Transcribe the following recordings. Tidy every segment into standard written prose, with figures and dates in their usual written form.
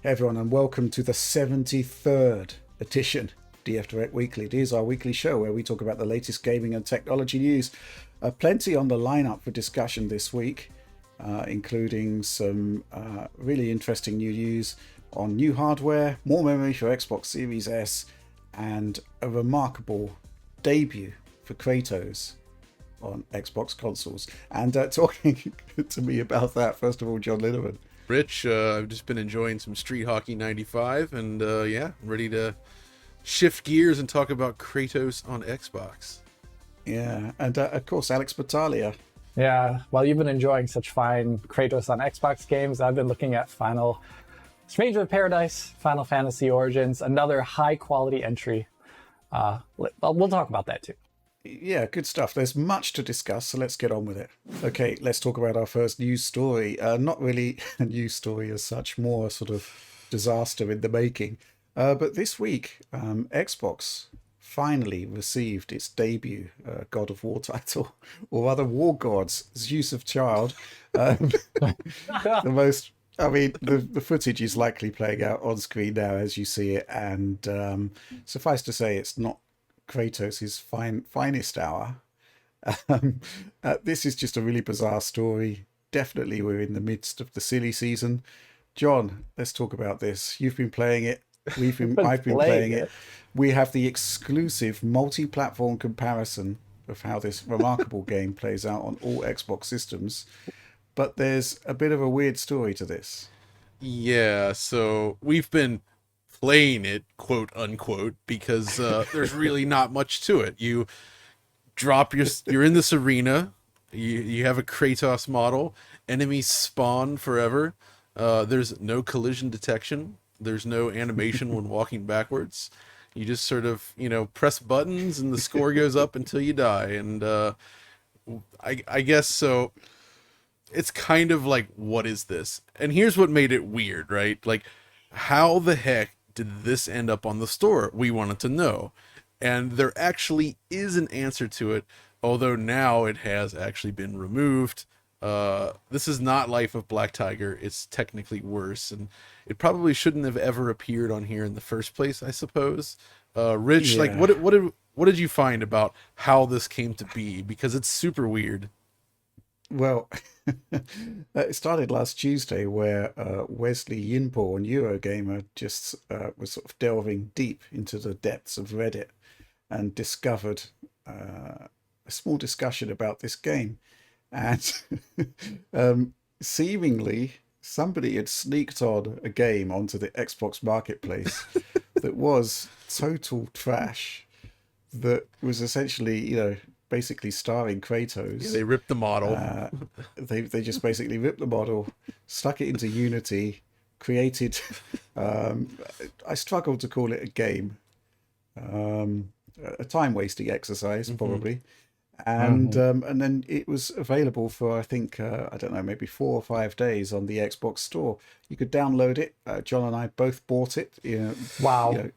Everyone, and welcome to the 73rd edition DF Direct Weekly. It is our weekly show where we talk about the latest gaming and technology news. Plenty on the lineup for discussion this week, including some really interesting new news on new hardware, more memory for Xbox Series S, and a remarkable debut for Kratos on Xbox consoles. And talking to me about that, first of all, John Linneman. Rich, I've just been enjoying some Street Hockey 95, and yeah, I'm ready to shift gears and talk about Kratos on Xbox. Yeah, and of course, Alex Battaglia. Yeah, while you've been enjoying such fine Kratos on Xbox games, I've been looking at Stranger of Paradise, Final Fantasy Origins, another high-quality entry. We'll talk about that too. Yeah, good stuff. There's much to discuss, so let's get on with it. Okay, let's talk about our first news story. Not really a news story as such, more sort of disaster in the making. But this week, Xbox finally received its debut God of War title, or rather War Gods, Zeus of Child. The footage is likely playing out on screen now as you see it, and suffice to say, it's not Kratos' finest hour. This is just a really bizarre story. Definitely we're in the midst of the silly season. John, let's talk about this. You've been playing it. I've been playing it. We have the exclusive multi-platform comparison of how this remarkable game plays out on all Xbox systems. But there's a bit of a weird story to this. Yeah, so we've been playing it, quote unquote, because there's really not much to it. You're in this arena, you have a Kratos model, enemies spawn forever, there's no collision detection, there's no animation when walking backwards. You just sort of, press buttons and the score goes up until you die. And I guess so. It's kind of like, what is this? And here's what made it weird, right? Like, how the heck did this end up on the store? We wanted to know. And there actually is an answer to it, although now it has actually been removed. This is not Life of Black Tiger. It's technically worse, and it probably shouldn't have ever appeared on here in the first place, I suppose. Rich, Yeah. like, what did you find about how this came to be? Because it's super weird. Well, it started last Tuesday where Wesley Yinpo on Eurogamer just was sort of delving deep into the depths of Reddit and discovered a small discussion about this game. And seemingly somebody had sneaked on a game onto the Xbox marketplace that was total trash, that was essentially, basically starring Kratos. Yeah, they ripped the model. They just basically ripped the model, stuck it into Unity, created. I struggle to call it a game, a time wasting exercise probably, and then it was available for I think I don't know, maybe 4 or 5 days on the Xbox Store. You could download it. John and I both bought it. Wow.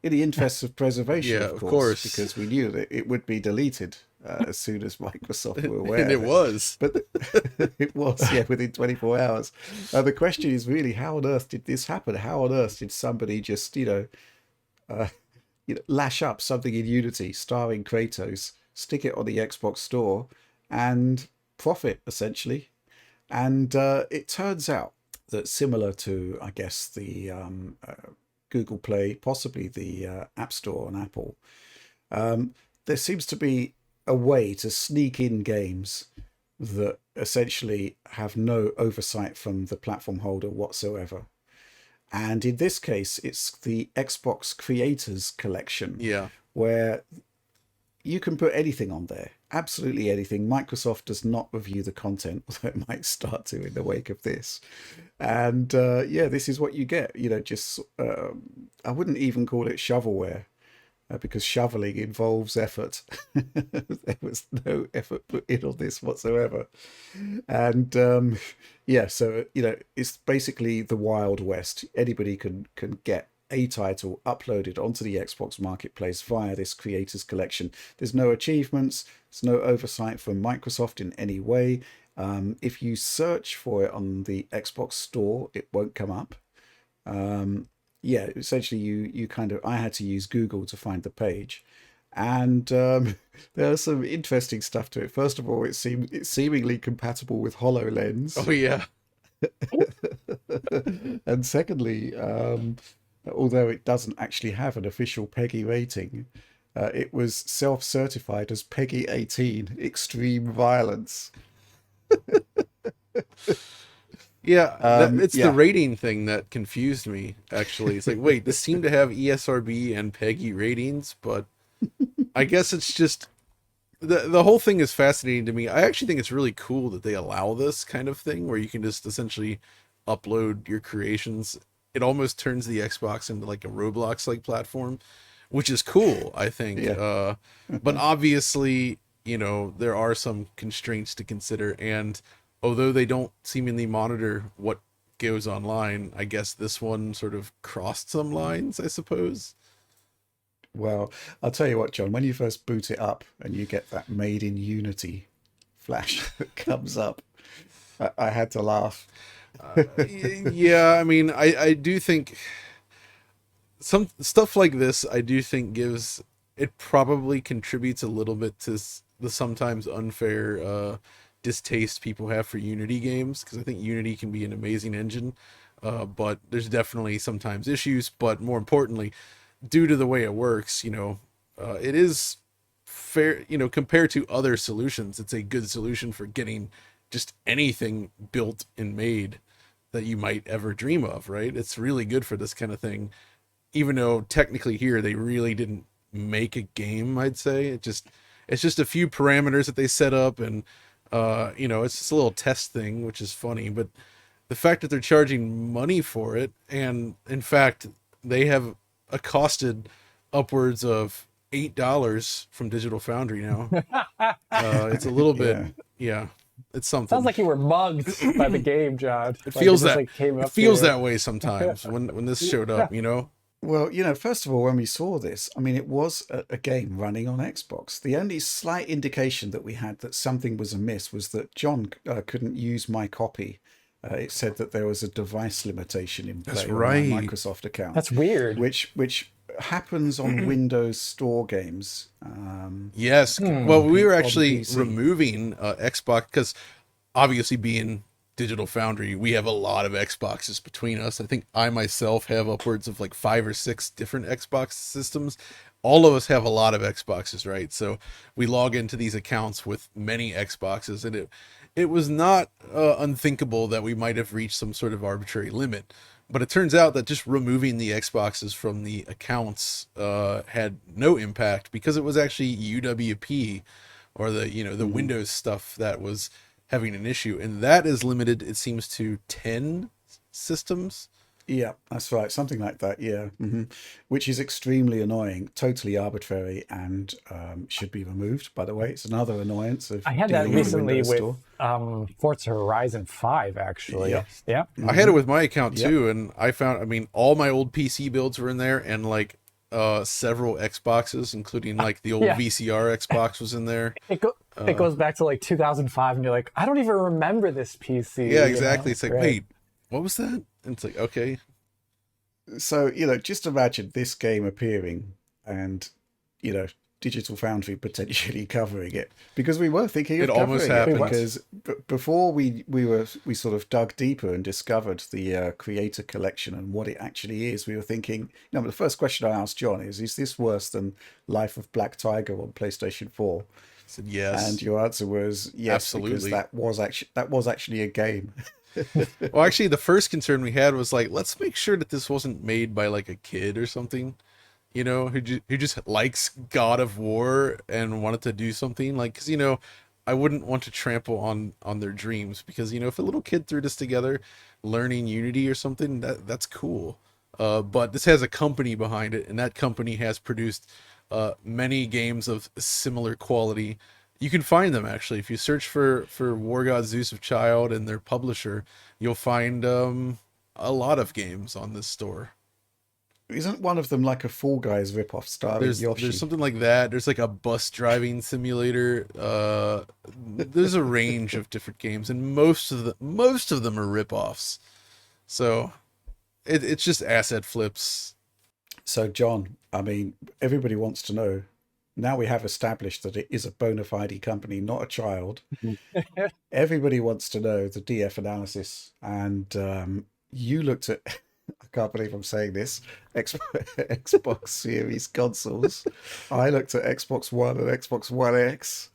In the interests of preservation, Yeah, of of course, course. because we knew that it would be deleted as soon as Microsoft were aware. And it was. But it was, within 24 hours. The question is really, how on earth did this happen? How on earth did somebody just, lash up something in Unity starring Kratos, stick it on the Xbox Store, and profit, essentially? And it turns out that similar to, I guess, the Google Play, possibly the App Store on Apple, there seems to be a way to sneak in games that essentially have no oversight from the platform holder whatsoever. And in this case, it's the Xbox Creators Collection, where you can put anything on there, absolutely anything. Microsoft does not review the content, although it might start to in the wake of this. And this is what you get. I wouldn't even call it shovelware, because shoveling involves effort. There was no effort put in on this whatsoever. And so it's basically the Wild West. Anybody can get a title uploaded onto the Xbox marketplace via this Creators Collection. There's no achievements, there's no oversight from Microsoft in any way. If you search for it on the Xbox Store, it won't come up. Yeah, essentially you kind of I had to use Google to find the page, and there was some interesting stuff to it. First of all, it's seemingly compatible with HoloLens, Oh yeah. and secondly, although it doesn't actually have an official PEGI rating, it was self-certified as PEGI 18 extreme violence. Yeah, it's the Yeah, rating thing that confused me, actually. It's like, wait, this seemed to have ESRB and PEGI ratings, but I guess it's just the whole thing is fascinating to me. I actually think it's really cool that they allow this kind of thing where you can just essentially upload your creations. It almost turns the Xbox into like a Roblox like platform, which is cool, I think. yeah. But obviously, there are some constraints to consider, and although they don't seemingly monitor what goes online, I guess this one sort of crossed some lines, I suppose. Well, I'll tell you what, John, when you first boot it up and you get that Made in Unity flash that comes up, I had to laugh. Yeah, I mean, I do think some stuff like this, I do think gives it probably contributes a little bit to the sometimes unfair distaste people have for Unity games, because I think Unity can be an amazing engine, but there's definitely sometimes issues. But more importantly, due to the way it works, it is fair, compared to other solutions. It's a good solution for getting just anything built and made that you might ever dream of, right? It's really good for this kind of thing, even though technically here they really didn't make a game. I'd say it's just a few parameters that they set up, and it's just a little test thing, which is funny. But the fact that they're charging money for it, and in fact they have accosted upwards of $8 from Digital Foundry now. It's a little bit, Yeah. yeah, it's something. Sounds like you were mugged by the game, John. It Like, feels just, that like, came it up to feels you. that way sometimes when this showed up. Well, first of all, when we saw this, I mean, it was a game running on Xbox. The only slight indication that we had that something was amiss was that John couldn't use my copy. It said that there was a device limitation in That's play on my right. Microsoft account, That's weird. which happens on Windows Store games. Yes. Well, we were on actually PC. removing Xbox because obviously being Digital Foundry, we have a lot of Xboxes between us. I think I myself have upwards of like 5 or 6 different Xbox systems. All of us have a lot of Xboxes, right? So we log into these accounts with many Xboxes, and it was not unthinkable that we might have reached some sort of arbitrary limit. But it turns out that just removing the Xboxes from the accounts had no impact, because it was actually UWP, or the Windows stuff, that was having an issue, and that is limited, it seems, to 10 systems. Yeah, that's right. Something like that. Yeah. Which is extremely annoying, totally arbitrary, and should be removed, by the way. It's another annoyance of I had that dealing with recently Windows with Store. Forza Horizon 5, actually. Yep. Yeah. I had it with my account Yep. too, and I found, I mean, all my old PC builds were in there, and like several Xboxes, including like the old Yeah. VCR Xbox was in there. It goes back to like 2005, and you're like, I don't even remember this PC. Yeah, exactly. It's like, Right. wait, what was that? And it's like, okay. So, just imagine this game appearing and, Digital Foundry potentially covering it, because we were thinking of It almost covering it, happened. because before we sort of dug deeper and discovered the creator collection and what it actually is, we were thinking, the first question I asked John is this worse than Life of Black Tiger on PlayStation 4? I said yes. And your answer was yes, Absolutely. because that was actually a game. Well, actually, the first concern we had was like, let's make sure that this wasn't made by like a kid or something, who just likes God of War and wanted to do something like, because I wouldn't want to trample on their dreams, because if a little kid threw this together, learning Unity or something, that's cool. But this has a company behind it, and that company has produced many games of similar quality. You can find them, actually, if you search for War Gods Zeus of Child and their publisher, you'll find a lot of games on this store. Isn't one of them like a Fall Guys ripoff starring Yoshi? There's something like that. There's like a bus driving simulator. There's a range of different games, and most of them are ripoffs. So It's just asset flips. So, John, I mean, everybody wants to know. Now we have established that it is a bona fide company, not a child. Everybody wants to know the DF analysis. And you looked at, I can't believe I'm saying this, Xbox Series consoles. I looked at Xbox One and Xbox One X.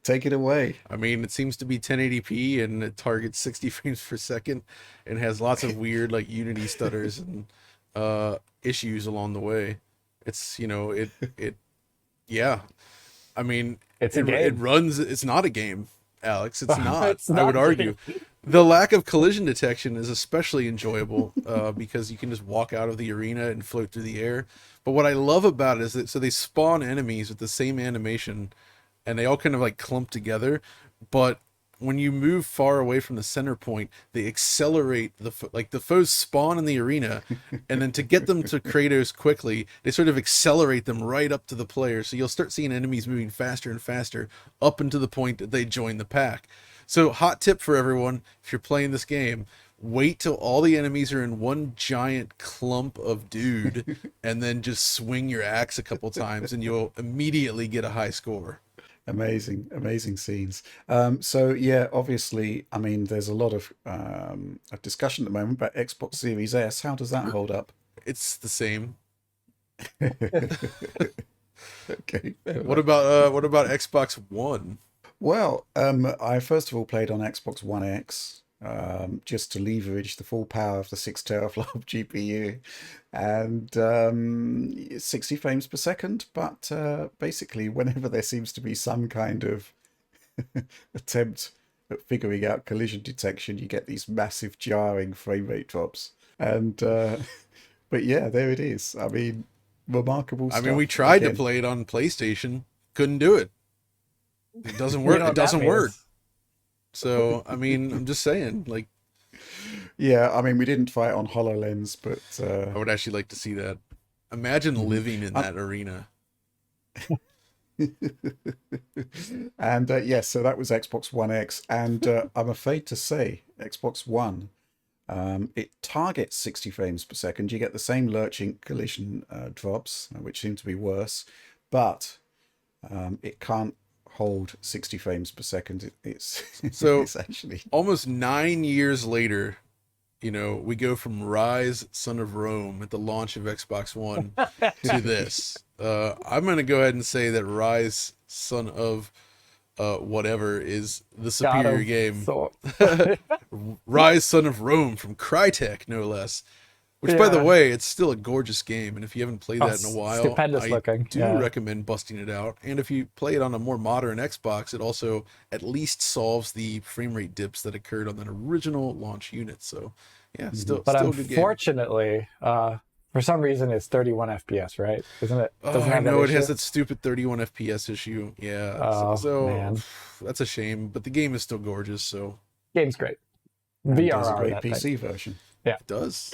Take it away. I mean, it seems to be 1080p and it targets 60 frames per second and has lots of weird like Unity stutters and issues along the way. It's, yeah. I mean, It's a game. It runs. It's not a game, Alex. It's not. It's not I would argue. The lack of collision detection is especially enjoyable because you can just walk out of the arena and float through the air. But what I love about it is that so they spawn enemies with the same animation, and they all kind of like clump together. But when you move far away from the center point, they accelerate the foes spawn in the arena, and then to get them to Kratos quickly, they sort of accelerate them right up to the player. So you'll start seeing enemies moving faster and faster up until the point that they join the pack. So hot tip for everyone, if you're playing this game, wait till all the enemies are in one giant clump of dude, and then just swing your axe a couple times, and you'll immediately get a high score. Amazing scenes. So yeah, obviously, I mean, there's a lot of a discussion at the moment about Xbox Series S. How does that hold up? It's the same. Okay. What about Xbox One? Well, I first of all played on Xbox One X, just to leverage the full power of the 6 teraflop GPU, and 60 frames per second. But basically, whenever there seems to be some kind of attempt at figuring out collision detection, you get these massive jarring frame rate drops. And but yeah, there it is. I mean, remarkable stuff. I mean, we tried Again, to play it on PlayStation, couldn't do it. It doesn't work. You know It what that doesn't work. means. So, I mean, I'm just saying, like, yeah, I mean, we didn't fight on HoloLens, but I would actually like to see that. Imagine living in that arena. and yes, so that was Xbox One X, and I'm afraid to say Xbox One, it targets 60 frames per second. You get the same lurching collision drops, which seem to be worse, but it can't hold 60 frames per second. It's So it's actually almost 9 years later, we go from Rise, Son of Rome at the launch of Xbox One to this. I'm going to go ahead and say that Rise, Son of whatever is the superior game. So, Rise, Son of Rome from Crytek, no less. Which, by the Yeah. way, it's still a gorgeous game, and if you haven't played that in a while, stupendous I looking. do Yeah. recommend busting it out. And if you play it on a more modern Xbox, it also at least solves the frame rate dips that occurred on that original launch unit. So, yeah, still But a good game. unfortunately, for some reason, it's 31 FPS, right? Isn't it? Oh, Doesn't I have that know it has issue? that stupid 31 FPS issue. Yeah, Oh, so man. that's a shame. But the game is still gorgeous, so Game's great. and there's a VRR, great that thing. PC version. it does.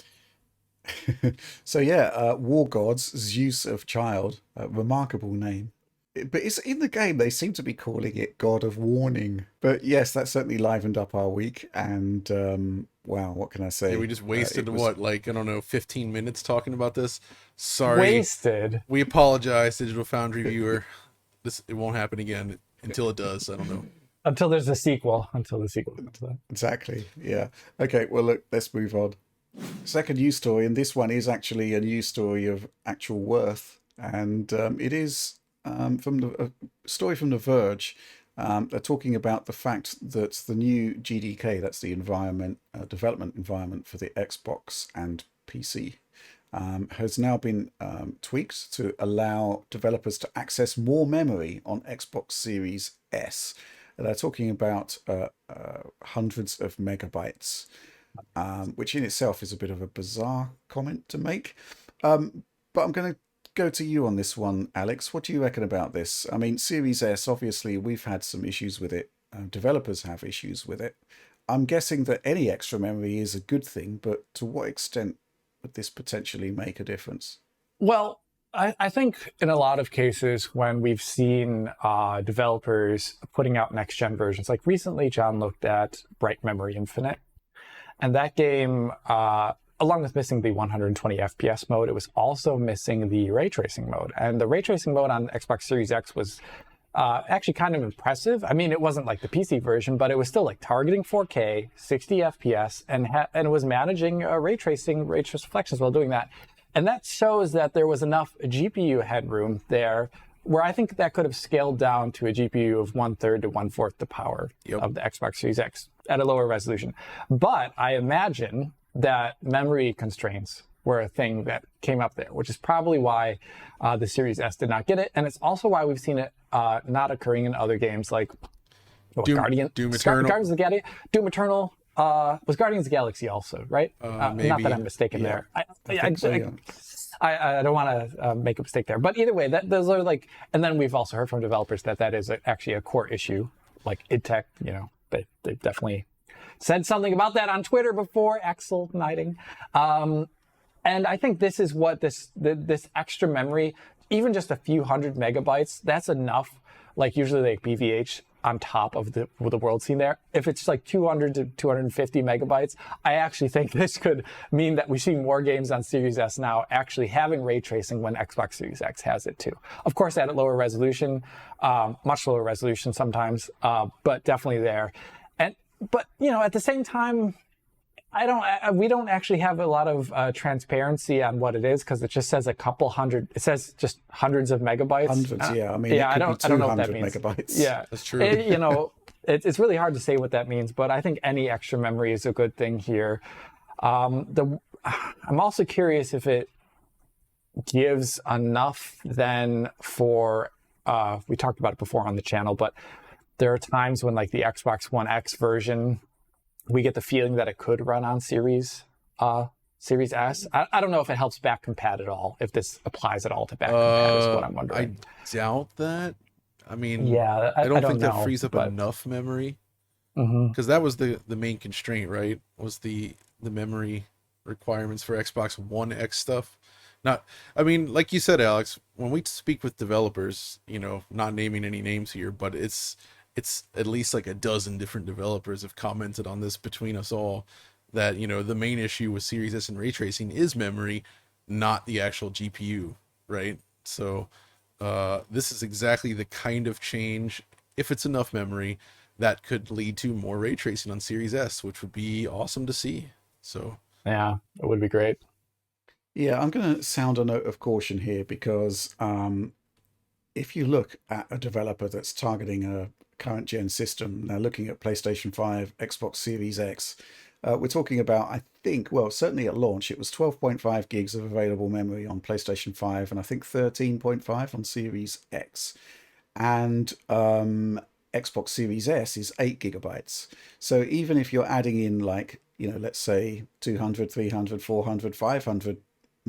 So yeah, War Gods, Zeus of Child, remarkable name. But it's in the game they seem to be calling it God of Warning. But yes, that certainly livened up our week. And wow, what can I say? Yeah, we just wasted it was- what, like, I don't know, 15 minutes talking about this. Sorry. Wasted. We apologize, Digital Foundry viewer. It won't happen again until it does. I don't know. Until there's a sequel. Until the sequel comes out. Exactly. Yeah. Okay. Well, look, let's move on. Second news story, and this one is actually a news story of actual worth, and it is from a story from The Verge. They're talking about the fact that the new GDK, that's the development environment for the Xbox and PC, has now been tweaked to allow developers to access more memory on Xbox Series S. They're talking about hundreds of megabytes, which in itself is a bit of a bizarre comment to make. But I'm going to go to you on this one, Alex. What do you reckon about this? I mean, Series S, obviously, we've had some issues with it. Developers have issues with it. I'm guessing that any extra memory is a good thing, but to what extent would this potentially make a difference? Well, I think in a lot of cases when we've seen developers putting out next-gen versions, like recently John looked at Bright Memory Infinite, and that game, along with missing the 120 FPS mode, it was also missing the ray tracing mode. And the ray tracing mode on Xbox Series X was actually kind of impressive. I mean, it wasn't like the PC version, but it was still like targeting 4K, 60 FPS, and it was managing ray trace reflections while doing that. And that shows that there was enough GPU headroom there where I think that could have scaled down to a GPU of 1/3 to 1/4 the power of the Xbox Series X at a lower resolution. But I imagine that memory constraints were a thing that came up there, which is probably why the Series S did not get it. And it's also why we've seen it not occurring in other games like Doom Eternal. Guardians of the Galaxy. Doom Eternal was Guardians of the Galaxy also, right? Maybe. Not that I'm mistaken there. I don't want to make a mistake there. But either way, those are like, and then we've also heard from developers that is actually a core issue. Like idTech, they've definitely said something about that on Twitter before, Axel Knighting. And I think this is what this extra memory, even just a few hundred megabytes, that's enough. Like usually like BVH on top of the world scene there. If it's like 200 to 250 megabytes, I actually think this could mean that we see more games on Series S now actually having ray tracing when Xbox Series X has it too. Of course, at a lower resolution, much lower resolution sometimes, but definitely there. But at the same time, we don't actually have a lot of transparency on what it is because it just says a couple hundred. It says just hundreds of megabytes. Hundreds, yeah. I mean, yeah, it could I don't know what that 200 means. megabytes. Yeah, That's true. It's really hard to say what that means, but I think any extra memory is a good thing here. I'm also curious if it gives enough then for. We talked about it before on the channel, but there are times when like the Xbox One X version, we get the feeling that it could run on Series S. I don't know if it helps back compat at all, if this applies at all to back compat is what I'm wondering. I doubt that. I mean, yeah, I don't think know, that frees up enough memory because that was the main constraint, right? Was the memory requirements for Xbox One X stuff. Not, I mean, like you said, Alex, when we speak with developers, not naming any names here, but it's at least like a dozen different developers have commented on this between us all that, the main issue with Series S and ray tracing is memory, not the actual GPU, right? So this is exactly the kind of change, if it's enough memory, that could lead to more ray tracing on Series S, which would be awesome to see. So yeah, it would be great. Yeah, I'm going to sound a note of caution here because if you look at a developer that's targeting a current gen system, now looking at PlayStation 5, Xbox Series X, we're talking about, I think, well, certainly at launch, it was 12.5 gigs of available memory on PlayStation 5 and I think 13.5 on Series X. And Xbox Series S is 8 gigabytes. So even if you're adding in like, let's say 200, 300, 400, 500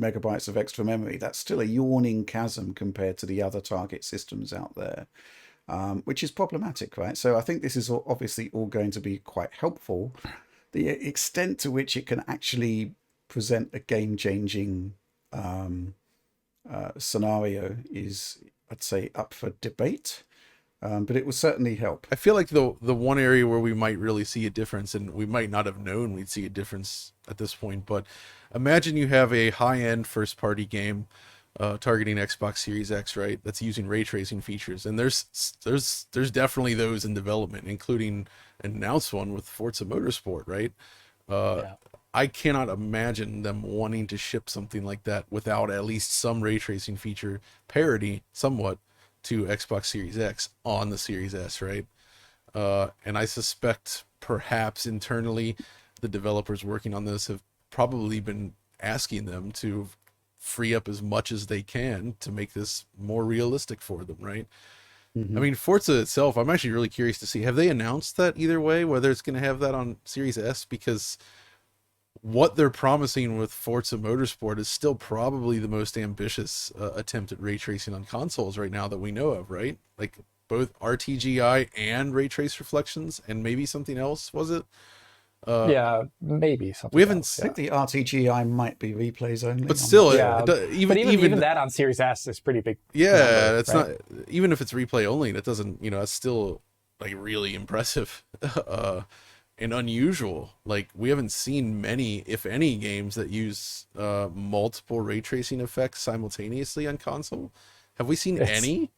megabytes of extra memory, that's still a yawning chasm compared to the other target systems out there, which is problematic, right? So I think this is obviously all going to be quite helpful. The extent to which it can actually present a game-changing scenario is, I'd say, up for debate. But it will certainly help. I feel like the one area where we might really see a difference, and we might not have known we'd see a difference at this point, but imagine you have a high-end first-party game targeting Xbox Series X, right? That's using ray tracing features, and there's definitely those in development, including an announced one with Forza Motorsport, right? Yeah. I cannot imagine them wanting to ship something like that without at least some ray tracing feature parity, somewhat, to Xbox Series X on the Series S, right? And I suspect perhaps internally the developers working on this have probably been asking them to free up as much as they can to make this more realistic for them, right? I mean, Forza itself, I'm actually really curious to see, have they announced that either way, whether it's going to have that on Series S? Because what they're promising with Forza Motorsport is still probably the most ambitious attempt at ray tracing on consoles right now that we know of, right? Like both RTGI and ray trace reflections, and maybe something else, was it? Yeah, maybe something. We haven't. else, I think the RTGI might be replays only. But still, Yeah, even that on Series S is pretty big. Yeah, number, it's right? not, even if it's replay only, that doesn't, that's still like really impressive. and unusual. Like, we haven't seen many, if any, games that use multiple ray tracing effects simultaneously on console. Have we seen any?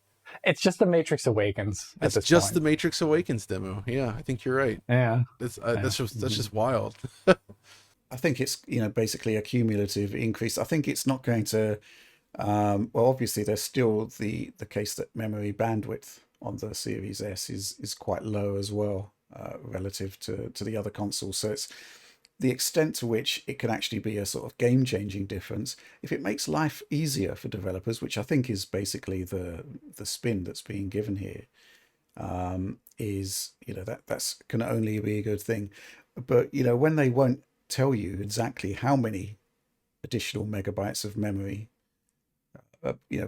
It's just the Matrix Awakens at It's this just point. the Matrix Awakens demo. Yeah, I think you're right. Yeah. That's just wild. I think it's, basically a cumulative increase. I think it's not going to, well, obviously there's still the case that memory bandwidth on the Series S is quite low as well, relative to the other consoles. So it's the extent to which it can actually be a sort of game-changing difference. If it makes life easier for developers, which I think is basically the spin that's being given here, is, that's can only be a good thing. But, when they won't tell you exactly how many additional megabytes of memory,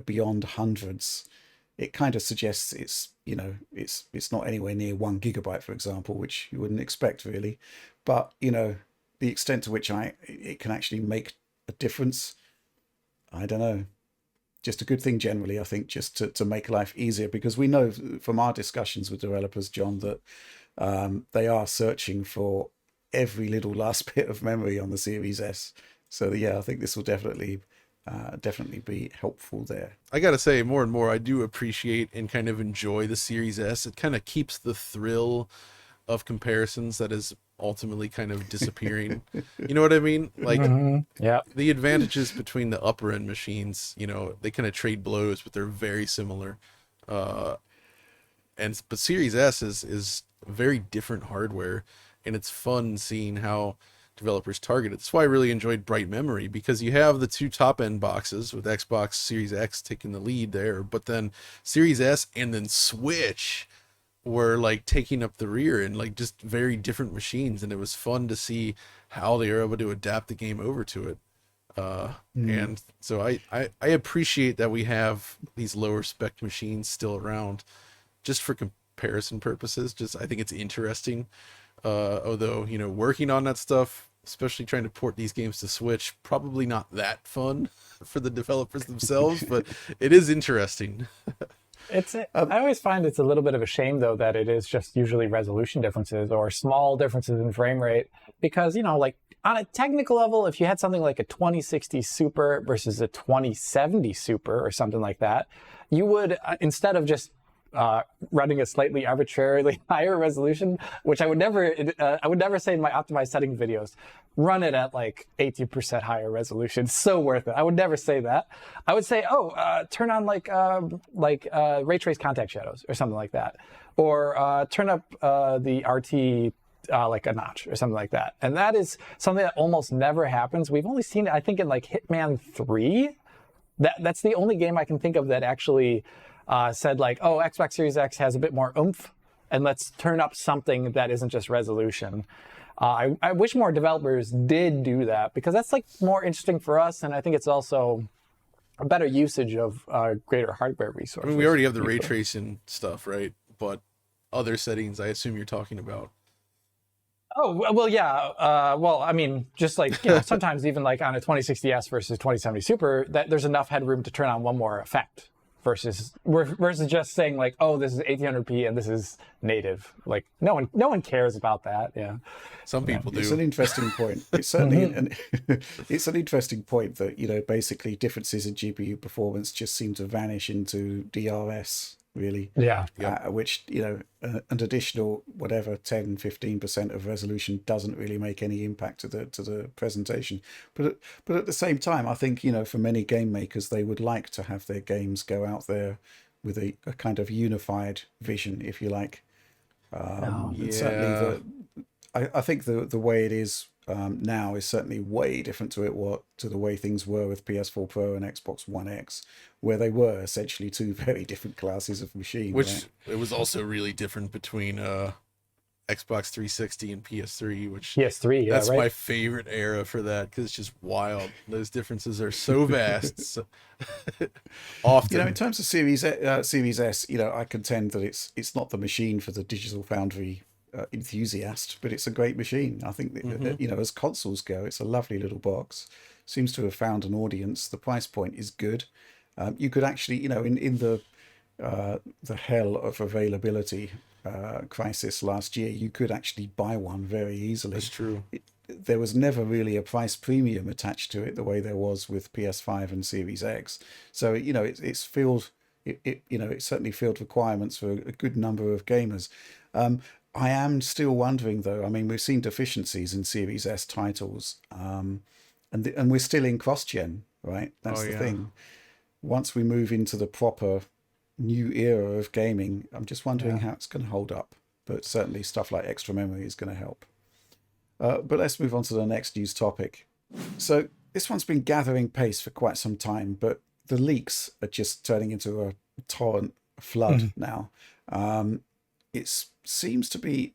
beyond hundreds, it kind of suggests it's not anywhere near 1 gigabyte, for example, which you wouldn't expect really. But the extent to which it can actually make a difference, I don't know. Just a good thing generally, I think, just to make life easier, because we know from our discussions with developers, John, that they are searching for every little last bit of memory on the Series S. So yeah, I think this will definitely be helpful there. I gotta say, more and more, I do appreciate and kind of enjoy the Series S. It kind of keeps the thrill of comparisons that is ultimately kind of disappearing. You know what I mean? Like, Yeah. the advantages between the upper end machines, they kind of trade blows, but they're very similar. But Series S is very different hardware, and it's fun seeing how developers target it. That's why I really enjoyed Bright Memory, because you have the two top end boxes with Xbox Series X taking the lead there, but then Series S and then Switch were like taking up the rear, and like just very different machines, and it was fun to see how they were able to adapt the game over to it. And so I appreciate that we have these lower spec machines still around just for comparison purposes. Just, I think it's interesting. Although, working on that stuff, especially trying to port these games to Switch, probably not that fun for the developers themselves, but it is interesting. I always find it's a little bit of a shame, though, that it is just usually resolution differences or small differences in frame rate, because, like on a technical level, if you had something like a 2060 Super versus a 2070 Super or something like that, you would, instead of just running a slightly arbitrarily higher resolution, which I would never say in my optimized setting videos, run it at like 80% higher resolution. So worth it. I would never say that. I would say, turn on like ray trace contact shadows or something like that, or turn up the RT like a notch or something like that. And that is something that almost never happens. We've only seen it, I think, in like Hitman 3. That's the only game I can think of that actually said like, Xbox Series X has a bit more oomph, and let's turn up something that isn't just resolution. I wish more developers did do that, because that's like more interesting for us, and I think it's also a better usage of greater hardware resources. I mean, we already have the ray tracing stuff, right? But other settings, I assume you're talking about. Oh, well, yeah. Well, I mean, just like, sometimes even like on a 2060S versus 2070 Super, that there's enough headroom to turn on one more effect. Versus just saying like, this is 1800p and this is native. Like, no one cares about that. Yeah, some people do. It's an interesting point. It's certainly it's an interesting point that basically differences in GPU performance just seem to vanish into DRS. Really, which an additional whatever 10-15% of resolution doesn't really make any impact to the presentation. But at the same time, I think for many game makers, they would like to have their games go out there with a kind of unified vision, if you like. And certainly I think the way it is now is certainly way different to the way things were with PS4 Pro and Xbox One X, where they were essentially two very different classes of machine. Which right? It was also really different between Xbox 360 and PS3, which PS3, that's my favorite era for that, because it's just wild. Those differences are so vast. So often, in terms of Series S, I contend that it's not the machine for the Digital Foundry enthusiast, but it's a great machine. I think that, as consoles go, it's a lovely little box. Seems to have found an audience. The price point is good. You could actually, in the hell of availability crisis last year, you could actually buy one very easily. That's true. There was never really a price premium attached to it the way there was with PS5 and Series X. So, you know, it's filled, it certainly filled requirements for a good number of gamers. I am still wondering, though, I mean, we've seen deficiencies in Series S titles, and we're still in cross-gen, right? That's the thing. Once we move into the proper new era of gaming, I'm just wondering how it's going to hold up. But certainly stuff like extra memory is going to help. But let's move on to the next news topic. So this one's been gathering pace for quite some time, but the leaks are just turning into a torrent flood now. It seems to be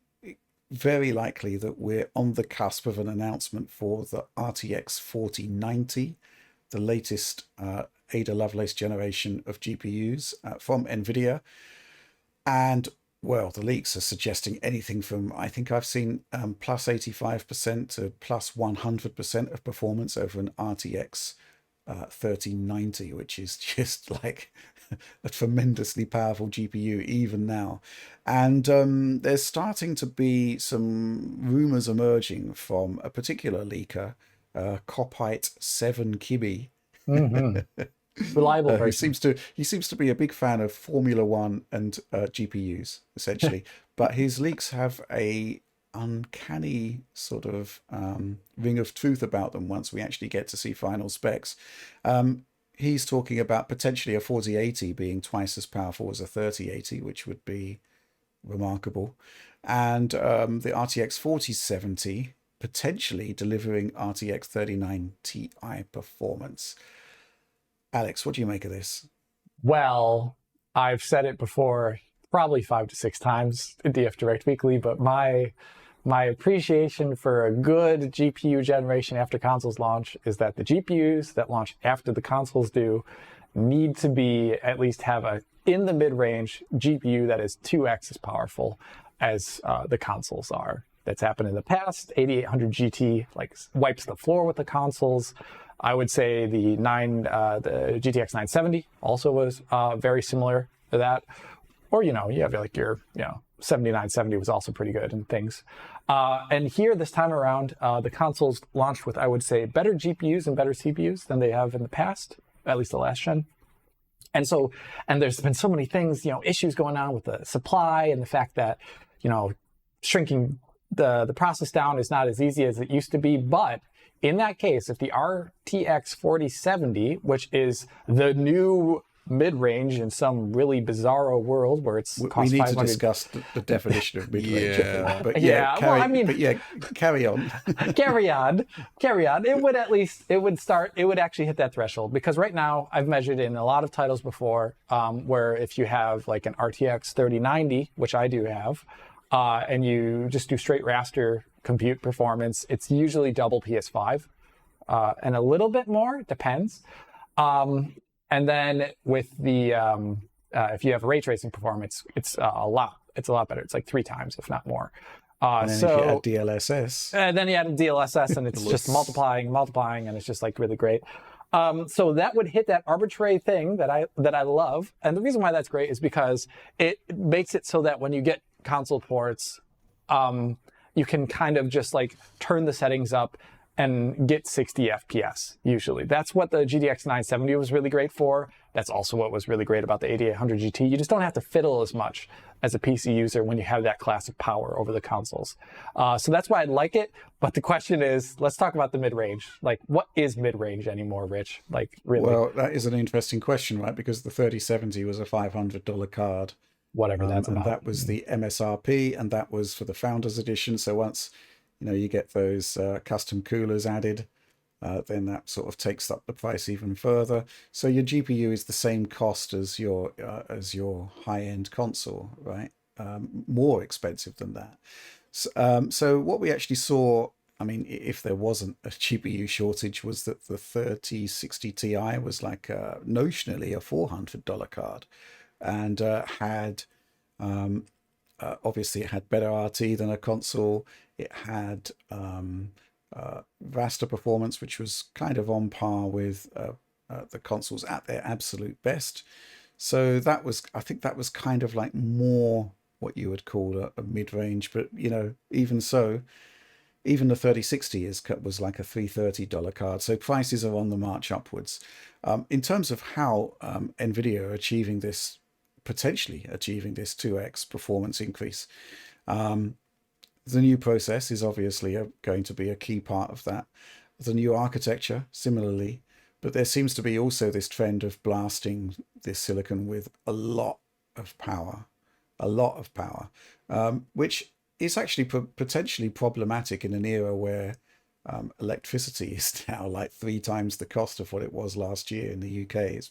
very likely that we're on the cusp of an announcement for the RTX 4090, the latest Ada Lovelace generation of GPUs from Nvidia. And well, the leaks are suggesting anything from, I think I've seen plus 85% to plus 100% of performance over an RTX 3090, which is just like a tremendously powerful GPU even now. And there's starting to be some rumors emerging from a particular leaker, Copite 7 Kibi. Reliable person. He seems to be a big fan of Formula One and GPUs, essentially. But his leaks have a uncanny sort of ring of truth about them once we actually get to see final specs. He's talking about potentially a 4080 being twice as powerful as a 3080, which would be remarkable. And the RTX 4070 potentially delivering RTX 3090 Ti performance. Alex, what do you make of this? Well, I've said it before, probably 5 to 6 times in DF Direct Weekly, but my appreciation for a good GPU generation after consoles launch is that the GPUs that launch after the consoles do need to be at least have a in the mid-range GPU that is 2x as powerful as the consoles are. That's happened in the past. 8800 GT like wipes the floor with the consoles. I would say the GTX 970 also was very similar to that. Or, you have like your, 7970 was also pretty good and things. And here this time around, the consoles launched with, I would say, better GPUs and better CPUs than they have in the past, at least the last gen. And there's been so many things, issues going on with the supply and the fact that, shrinking the process down is not as easy as it used to be. But in that case, if the RTX 4070, which is the new mid-range in some really bizarro world where it's cost we need 500. to discuss the definition of mid-range. Yeah. But carry on. carry on. It would actually hit that threshold, because right now I've measured in a lot of titles before where if you have like an RTX 3090, which I do have, and you just do straight raster compute performance, it's usually double PS5 and a little bit more, depends. And then with the if you have ray tracing performance, it's a lot better. It's like 3 times, if not more. And then if you add DLSS, and then you add DLSS, and it's just multiplying, and it's just like really great. So that would hit that arbitrary thing that I love, and the reason why that's great is because it makes it so that when you get console ports, you can kind of just like turn the settings up and get 60 FPS, usually. That's what the GTX 970 was really great for. That's also what was really great about the 8800 GT. You just don't have to fiddle as much as a PC user when you have that class of power over the consoles. So that's why I like it. But the question is, let's talk about the mid-range. Like, what is mid-range anymore, Rich? Like, really? Well, that is an interesting question, right? Because the 3070 was a $500 card. Whatever that's about. And that was the MSRP, and that was for the Founders Edition. So once you get those custom coolers added, then that sort of takes up the price even further. So your GPU is the same cost as your high-end console, right? More expensive than that. So what we actually saw, I mean, if there wasn't a GPU shortage, was that the 3060 Ti was like notionally a $400 card, and had obviously it had better RT than a console. It had raster performance, which was kind of on par with the consoles at their absolute best. So I think that was kind of like more what you would call a mid-range, but even so, even the 3060 was like a $330 card. So prices are on the march upwards. In terms of how Nvidia are potentially achieving this 2x performance increase, the new process is obviously going to be a key part of that. The new architecture, similarly, but there seems to be also this trend of blasting this silicon with a lot of power, which is actually potentially problematic in an era where electricity is now like 3 times the cost of what it was last year in the UK.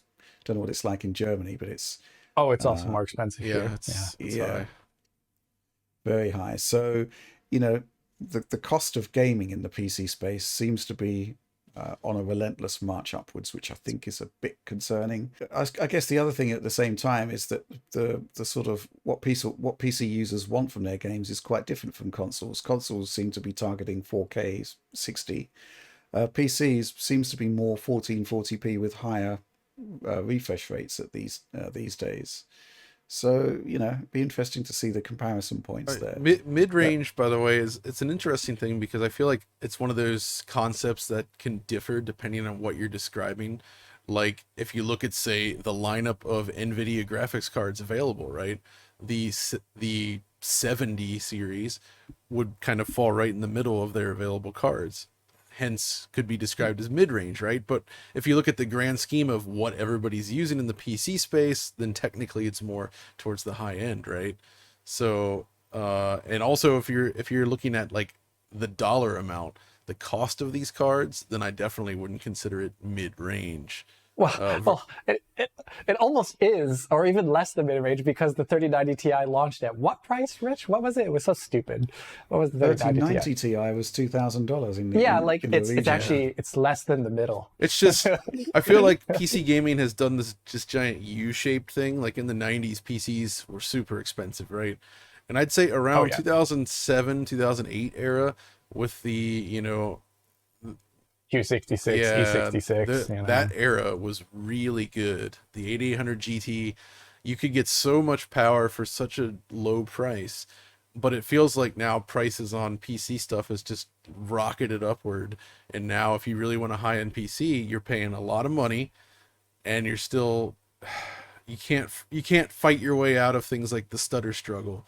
Don't know what it's like in Germany, but it's Oh, it's also more expensive yeah, here. it's high. Very high. So, the cost of gaming in the PC space seems to be on a relentless march upwards, which I think is a bit concerning. I guess the other thing at the same time is that the sort of what PC users want from their games is quite different from consoles. Consoles seem to be targeting 4K 60. PCs seems to be more 1440p with higher refresh rates at these days. So, it'd be interesting to see the comparison points there. Mid-range, by the way, it's an interesting thing because I feel like it's one of those concepts that can differ depending on what you're describing. Like if you look at, say, the lineup of Nvidia graphics cards available, right? The 70 series would kind of fall right in the middle of their available cards. Hence could be described as mid-range, right? But if you look at the grand scheme of what everybody's using in the PC space, then technically it's more towards the high end, right? So and also if you're looking at like the dollar amount, the cost of these cards, then I definitely wouldn't consider it mid-range. Well, it almost is, or even less than mid-range, because the 3090 Ti launched at what price, Rich? What was it? It was so stupid. What was the 3090 Ti was $2,000 in the it's actually it's less than the middle. It's just I feel like PC gaming has done this just giant U-shaped thing. Like in the 90s, PCs were super expensive, right? And I'd say around 2007, 2008 era with the, Q66, yeah, E66. That era was really good. The 8800 GT, you could get so much power for such a low price, but it feels like now prices on PC stuff has just rocketed upward. And now if you really want a high-end PC, you're paying a lot of money, and you're still you can't fight your way out of things like the stutter struggle.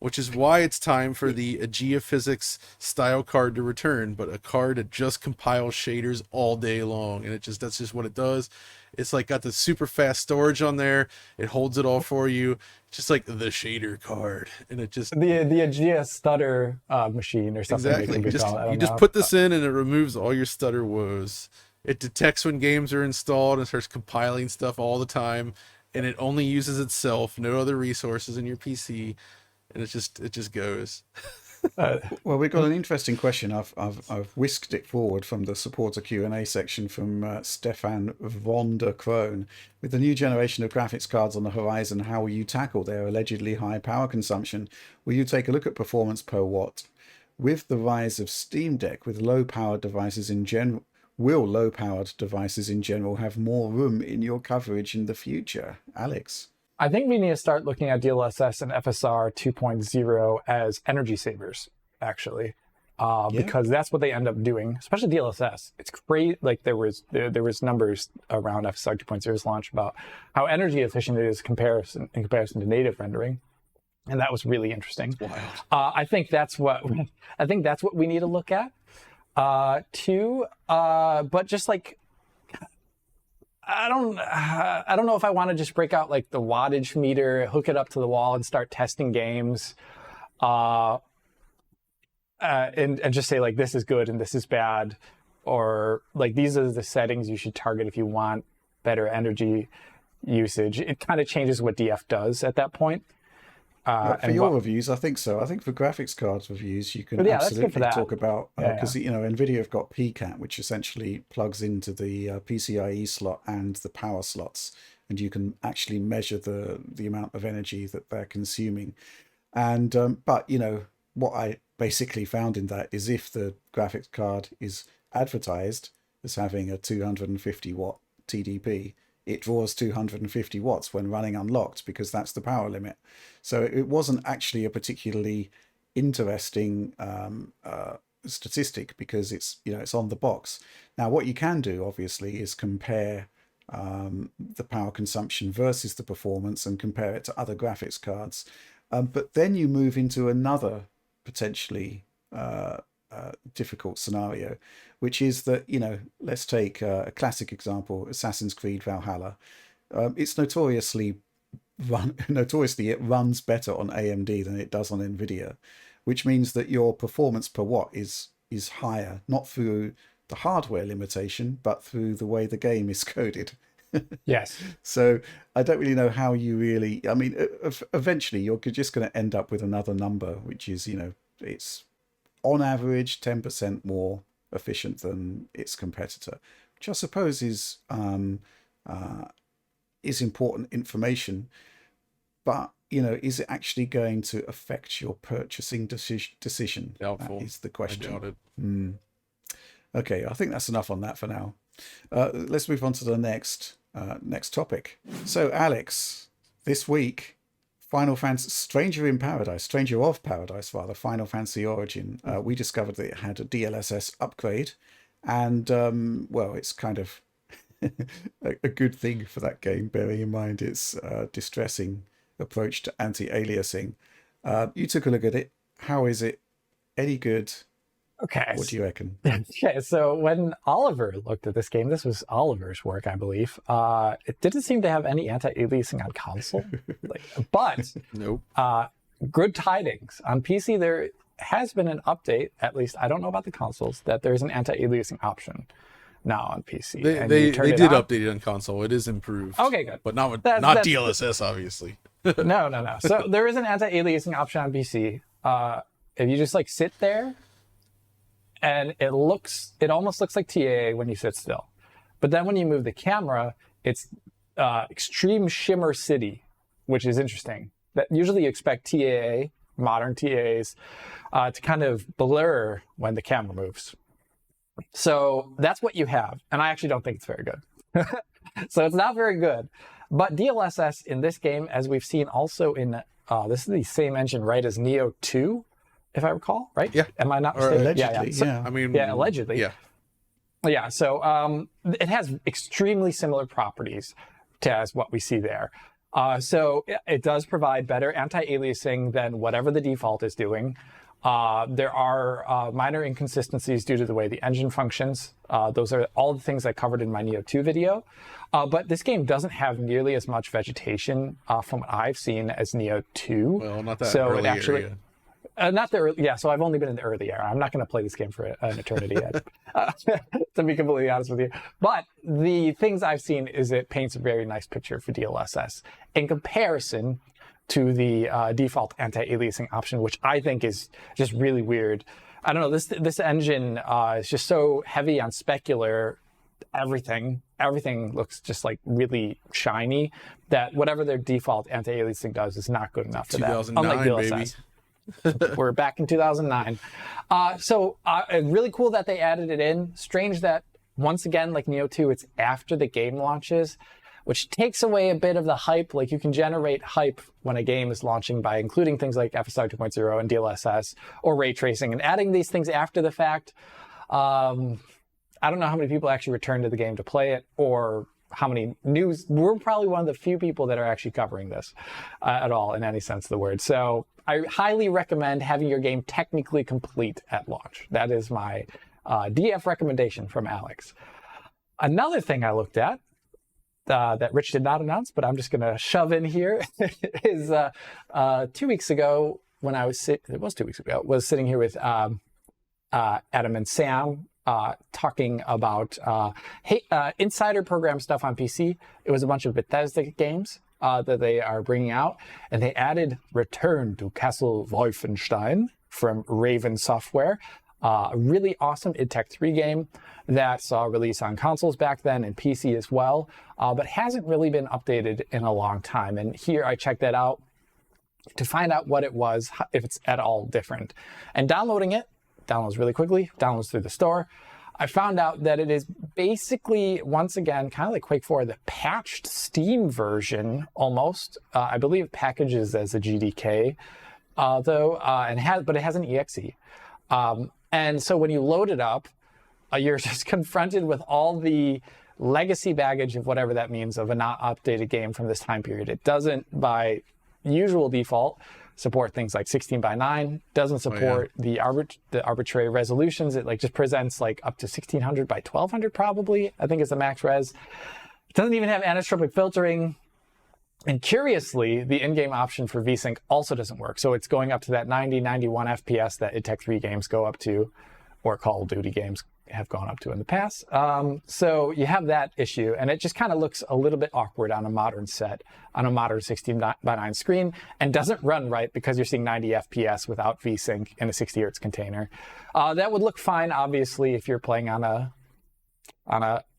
Which is why it's time for the Aegea Physics style card to return, but a card that just compiles shaders all day long, and that's just what it does. It's like got the super fast storage on there. It holds it all for you, just like the shader card, and it just the Aegea stutter machine or something. Exactly. You just put this in, and it removes all your stutter woes. It detects when games are installed and starts compiling stuff all the time, and it only uses itself, no other resources in your PC. And it just goes. Well, we've got an interesting question. I've whisked it forward from the supporter Q&A section from Stefan von der Kroon. With the new generation of graphics cards on the horizon, how will you tackle their allegedly high power consumption? Will you take a look at performance per watt? With the rise of Steam Deck, with low-powered devices in general, will low-powered devices in general have more room in your coverage in the future? Alex? I think we need to start looking at DLSS and FSR 2.0 as energy savers, actually, because that's what they end up doing, especially DLSS. It's great. Like there was numbers around FSR 2.0's launch about how energy efficient it is in comparison to native rendering, and that was really interesting. Wow. I think that's what we need to look at too. But just like, I don't know if I want to just break out like the wattage meter, hook it up to the wall, and start testing games, and just say like this is good and this is bad, or like these are the settings you should target if you want better energy usage. It kind of changes what DF does at that point. For your reviews, I think so. I think for graphics cards reviews, you can absolutely talk about, because Nvidia have got PCAT, which essentially plugs into the PCIe slot and the power slots, and you can actually measure the amount of energy that they're consuming. And but what I basically found in that is if the graphics card is advertised as having a 250 watt TDP, it draws 250 watts when running unlocked because that's the power limit. So it wasn't actually a particularly interesting statistic because it's on the box. Now what you can do obviously is compare the power consumption versus the performance and compare it to other graphics cards, but then you move into another potentially difficult scenario, which is that let's take a classic example, Assassin's Creed Valhalla. It's notoriously it runs better on AMD than it does on Nvidia, which means that your performance per watt is higher, not through the hardware limitation, but through the way the game is coded. Yes. So I don't really know how you really, I mean, eventually you're just going to end up with another number, which is, it's on average 10% more efficient than its competitor, which I suppose is important information. But, is it actually going to affect your purchasing decision? Doubtful. That is the question. I doubt it. Okay, I think that's enough on that for now. Let's move on to the next topic. So, Alex, this week, Final Fantasy Stranger of Paradise, Final Fantasy Origin. We discovered that it had a DLSS upgrade, and well, it's kind of a good thing for that game, bearing in mind its distressing approach to anti-aliasing. You took a look at it. How is it? Any good? Okay. What do you reckon? Okay, so when Oliver looked at this game, this was Oliver's work, I believe. It didn't seem to have any anti-aliasing on console, but Nope. Good tidings on PC. There has been an update. At least I don't know about the consoles. That there's an anti-aliasing option now on PC. They did update it on console. It is improved. Okay, good. But not That's DLSS, obviously. No. So there is an anti-aliasing option on PC. If you just sit there, and it almost looks like TAA when you sit still. But then when you move the camera, it's extreme shimmer city, which is interesting. That usually you expect TAA, modern TAAs, to kind of blur when the camera moves. So that's what you have. And I actually don't think it's very good. So it's not very good. But DLSS in this game, as we've seen also in, this is the same engine, right, as Neo 2, if I recall, right? Yeah. Am I not Or mistaken? allegedly, So, yeah. I mean, yeah, allegedly. Yeah. Yeah, so it has extremely similar properties to as what we see there. So it does provide better anti-aliasing than whatever the default is doing. There are minor inconsistencies due to the way the engine functions. Those are all the things I covered in my Neo 2 video. But this game doesn't have nearly as much vegetation from what I've seen as Neo 2. Well, not that so early actually, area. Not the early, yeah. So I've only been in the early era. I'm not going to play this game for an eternity yet, to be completely honest with you. But the things I've seen is it paints a very nice picture for DLSS in comparison to the default anti-aliasing option, which I think is just really weird. I don't know. This engine is just so heavy on specular. Everything looks just really shiny. That whatever their default anti-aliasing does is not good enough for that. 2009, Unlike DLSS. baby. We're back in 2009. So really cool that they added it in. Strange that, once again, like Neo 2, it's after the game launches, which takes away a bit of the hype. You can generate hype when a game is launching by including things like FSR 2.0 and DLSS or ray tracing, and adding these things after the fact. I don't know how many people actually return to the game to play it, or how many news. We're probably one of the few people that are actually covering this at all in any sense of the word. So I highly recommend having your game technically complete at launch. That is my DF recommendation from Alex. Another thing I looked at that Rich did not announce, but I'm just going to shove in here, is 2 weeks ago when I was sitting here with Adam and Sam, talking about insider program stuff on PC. It was a bunch of Bethesda games that they are bringing out, and they added Return to Castle Wolfenstein from Raven Software, a really awesome id Tech 3 game that saw release on consoles back then and PC as well, but hasn't really been updated in a long time. And here I checked that out to find out what it was, if it's at all different. And downloading it, downloads really quickly, downloads through the store. I found out that it is basically, once again, kind of like Quake 4, the patched Steam version almost. I believe it packages as a GDK, but it has an exe. And so when you load it up, you're just confronted with all the legacy baggage of whatever that means of a not updated game from this time period. It doesn't, by usual default, support things like 16:9, doesn't support the arbitrary resolutions. It like just presents like up to 1600 by 1200 probably, I think is the max res. It doesn't even have anisotropic filtering. And curiously, the in-game option for VSync also doesn't work. So it's going up to that 90, 91 FPS that id Tech 3 games go up to, or Call of Duty games have gone up to in the past. So you have that issue, and it just kind of looks a little bit awkward on a modern set, on a modern 16:9 screen, and doesn't run right because you're seeing 90 FPS without VSync in a 60 hertz container. That would look fine, obviously, if you're playing on a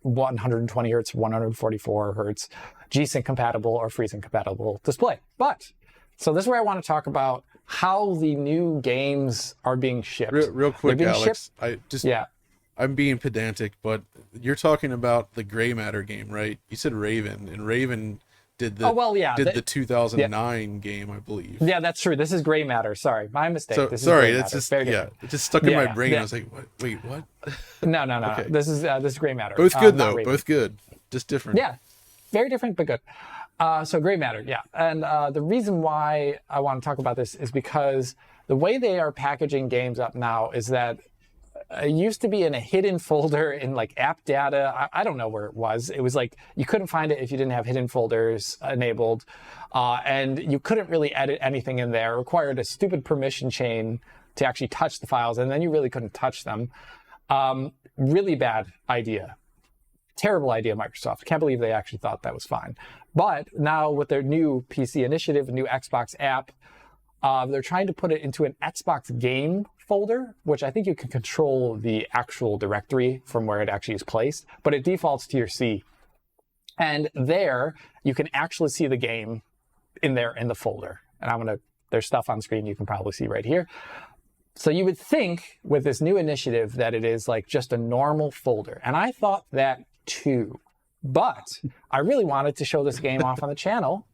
120 hertz, 144 hertz, G-Sync compatible or FreeSync compatible display. But, so this is where I want to talk about how the new games are being shipped. Real quick, Alex, I'm being pedantic, but you're talking about the Gray Matter game, right? You said Raven, and Raven did the 2009 game, I believe. Yeah, that's true. This is Gray Matter. Sorry, my mistake. So, this is sorry, Gray it's Matter. just it just stuck in my brain. I was like, wait, what? No. Okay. This is Gray Matter. Both good though. Both good. Just different. Yeah, very different but good. So Gray Matter, yeah. And the reason why I want to talk about this is because the way they are packaging games up now is that it used to be in a hidden folder in like app data. I don't know where it was. It was like you couldn't find it if you didn't have hidden folders enabled. And you couldn't really edit anything in there. It required a stupid permission chain to actually touch the files, and then you really couldn't touch them. Really bad idea. Terrible idea, Microsoft. Can't believe they actually thought that was fine. But now with their new PC initiative, new Xbox app, they're trying to put it into an Xbox game folder, which I think you can control the actual directory from where it actually is placed, but it defaults to your C. And there, you can actually see the game in there in the folder. And there's stuff on screen you can probably see right here. So you would think with this new initiative that it is like just a normal folder. And I thought that too. But I really wanted to show this game off on the channel.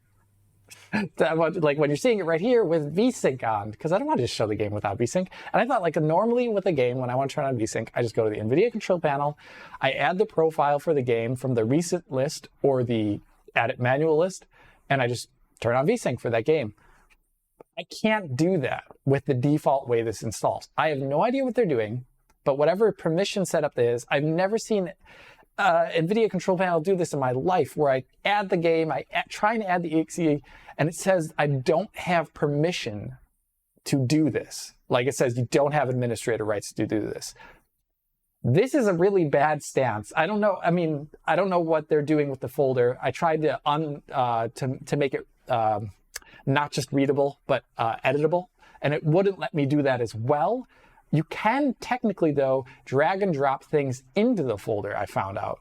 Like when you're seeing it right here with VSync on, because I don't want to just show the game without VSync. And I thought like normally with a game, when I want to turn on VSync, I just go to the NVIDIA control panel, I add the profile for the game from the recent list or the edit manual list, and I just turn on VSync for that game. I can't do that with the default way this installs. I have no idea what they're doing, but whatever permission setup is, I've never seen NVIDIA control panel do this in my life, where I add the game, try and add the exe, and it says I don't have permission to do this. Like it says you don't have administrator rights to do this. This is a really bad stance. I don't know. I mean, I don't know what they're doing with the folder. I tried to make it not just readable, but editable, and it wouldn't let me do that as well. You can technically, though, drag and drop things into the folder, I found out.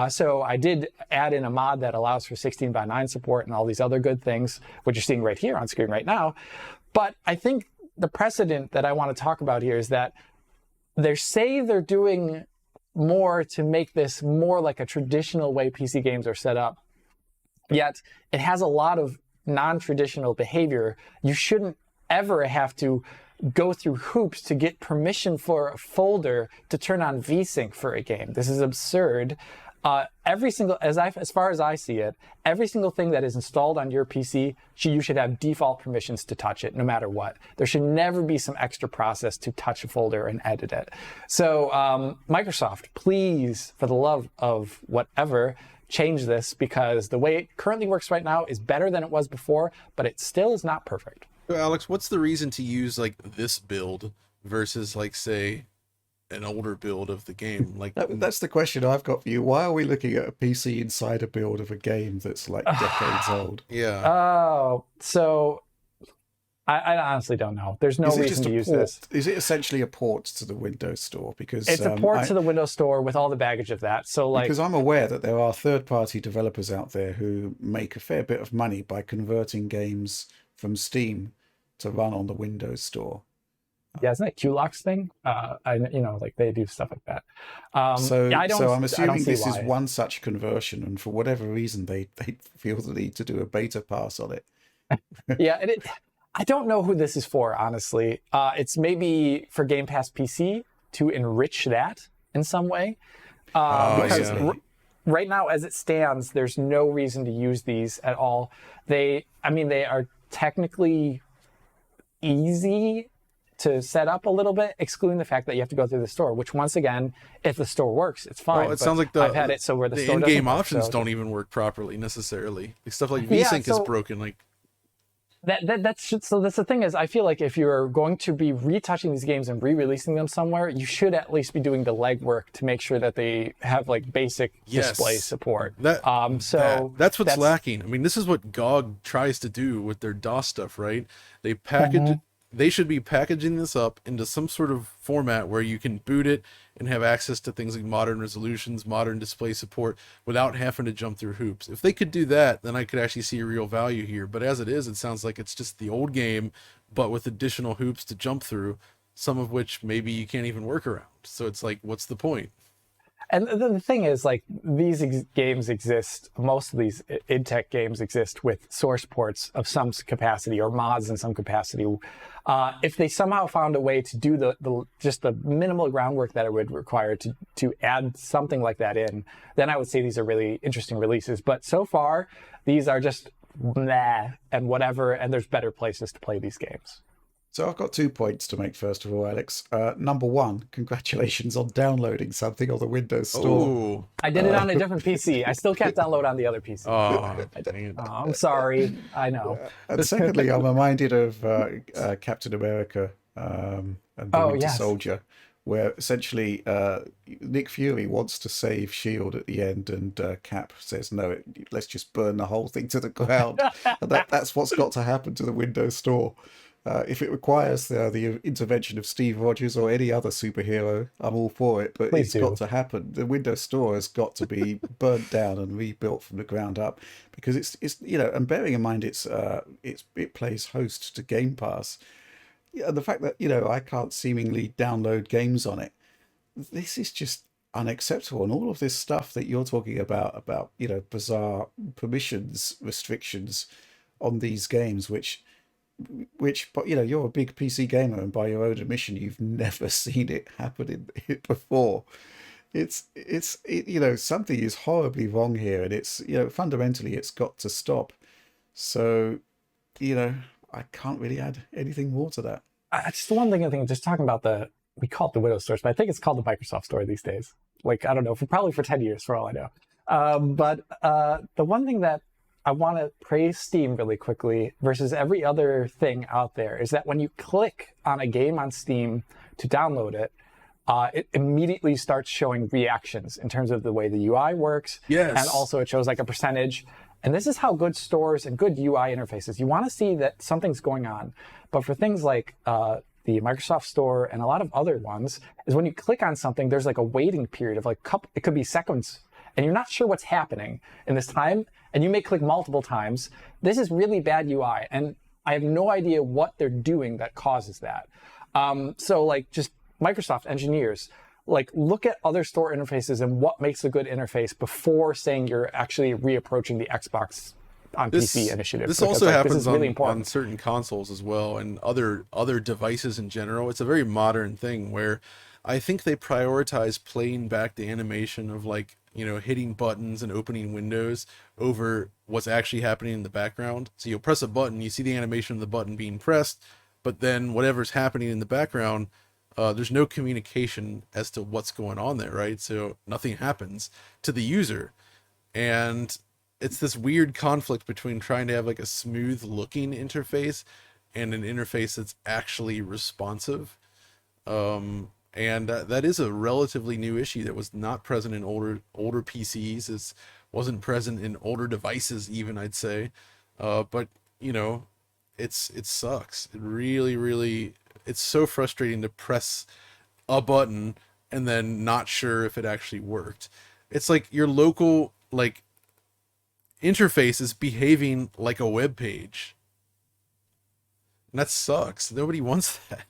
So I did add in a mod that allows for 16:9 support and all these other good things, which you're seeing right here on screen right now. But I think the precedent that I want to talk about here is that they say they're doing more to make this more like a traditional way PC games are set up. Yet it has a lot of non-traditional behavior. You shouldn't ever have to go through hoops to get permission for a folder to turn on VSync for a game. This is absurd. Every single, as far as I see it, every single thing that is installed on your PC, you should have default permissions to touch it, no matter what. There should never be some extra process to touch a folder and edit it. So Microsoft, please, for the love of whatever, change this, because the way it currently works right now is better than it was before, but it still is not perfect. So Alex, what's the reason to use like this build versus like say an older build of the game? Like that's the question I've got for you. Why are we looking at a PC Insider build of a game that's like decades old? Yeah. Oh, so I honestly don't know. There's no reason to use this. Is it essentially a port to the Windows Store? Because it's a port to the Windows Store with all the baggage of that. So like, because I'm aware that there are third-party developers out there who make a fair bit of money by converting games from Steam to run on the Windows Store. Yeah, isn't that QLOX thing? Like they do stuff like that. So, Yeah, so I'm I don't assuming see this is why. one such conversion, and for whatever reason, they feel the need to do a beta pass on it. Yeah, and I don't know who this is for, honestly. It's maybe for Game Pass PC to enrich that in some way. Because Possibly. right now, as it stands, there's no reason to use these at all. They are technically easy to set up a little bit, excluding the fact that you have to go through the store, which once again, if the store works, it's fine. Well, it sounds like I've had it so where the store in-game doesn't work, options so- don't even work properly necessarily. Like stuff like Yeah, VSync is so- broken. Like So that's the thing is, I feel like if you're going to be retouching these games and re-releasing them somewhere, you should at least be doing the legwork to make sure that they have like basic display support. That's what's lacking. I mean, this is what GOG tries to do with their DOS stuff, right? They package they should be packaging this up into some sort of format where you can boot it and have access to things like modern resolutions, modern display support without having to jump through hoops. If they could do that, then I could actually see real value here. But as it is, it sounds like it's just the old game, but with additional hoops to jump through, some of which maybe you can't even work around. So it's like, what's the point? And the thing is, like, these games exist, most of these id-Tech games exist with source ports of some capacity or mods in some capacity. If they somehow found a way to do just the minimal groundwork that it would require to add something like that in, then I would say these are really interesting releases. But so far, these are just meh and whatever, and there's better places to play these games. So I've got 2 points to make, first of all, Alex. Number one, congratulations on downloading something on the Windows Store. Ooh. I did it on a different PC. I still can't download on the other PC. Oh, dang it. Oh, I'm sorry. I know. And secondly, I'm reminded of Captain America and the Winter Soldier, where essentially Nick Fury wants to save S.H.I.E.L.D. at the end, and Cap says, no, let's just burn the whole thing to the ground. And that's what's got to happen to the Windows Store. If it requires the intervention of Steve Rogers or any other superhero, I'm all for it, but it's got to happen. The Windows Store has got to be burnt down and rebuilt from the ground up, because it's and bearing in mind it plays host to Game Pass. Yeah, the fact that I can't seemingly download games on it, this is just unacceptable. And all of this stuff that you're talking about bizarre permissions restrictions on these games, which but you're a big PC gamer, and by your own admission you've never seen it happen before. It's something is horribly wrong here, and it's fundamentally it's got to stop. So I can't really add anything more to that. Just the one thing I think, just talking about we call it the Windows Store, but I think it's called the Microsoft Store these days. Like, I don't know, probably for 10 years for all I know. But the one thing that I want to praise Steam really quickly versus every other thing out there is that when you click on a game on Steam to download it, it immediately starts showing reactions in terms of the way the UI works. Yes. And also it shows like a percentage. And this is how good stores and good UI interfaces, you want to see that something's going on. But for things like the Microsoft Store and a lot of other ones, is when you click on something, there's like a waiting period of like it could be seconds, and you're not sure what's happening in this time, and you may click multiple times. This is really bad UI, and I have no idea what they're doing that causes that. So like, just Microsoft engineers, like, look at other store interfaces and what makes a good interface before saying you're actually reapproaching the Xbox on PC initiative. This also happens really on certain consoles as well, and other devices in general. It's a very modern thing where I think they prioritize playing back the animation of like, hitting buttons and opening windows over what's actually happening in the background. So you'll press a button, you see the animation of the button being pressed, but then whatever's happening in the background, there's no communication as to what's going on there, right? So nothing happens to the user. And it's this weird conflict between trying to have like a smooth looking interface and an interface that's actually responsive. And that is a relatively new issue that was not present in older PCs. It wasn't present in older devices even, I'd say. But it sucks. It really, it's so frustrating to press a button and then not sure if it actually worked. It's like your local interface is behaving like a web page. And that sucks. Nobody wants that.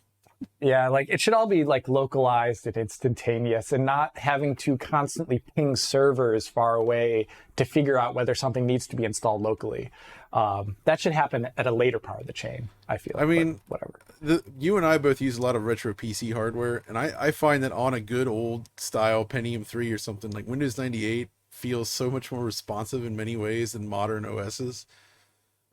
Yeah, like it should all be like localized and instantaneous and not having to constantly ping servers far away to figure out whether something needs to be installed locally. That should happen at a later part of the chain, I feel. I mean, but whatever. You and I both use a lot of retro PC hardware, and I find that on a good old style Pentium 3 or something, like Windows 98 feels so much more responsive in many ways than modern OSs.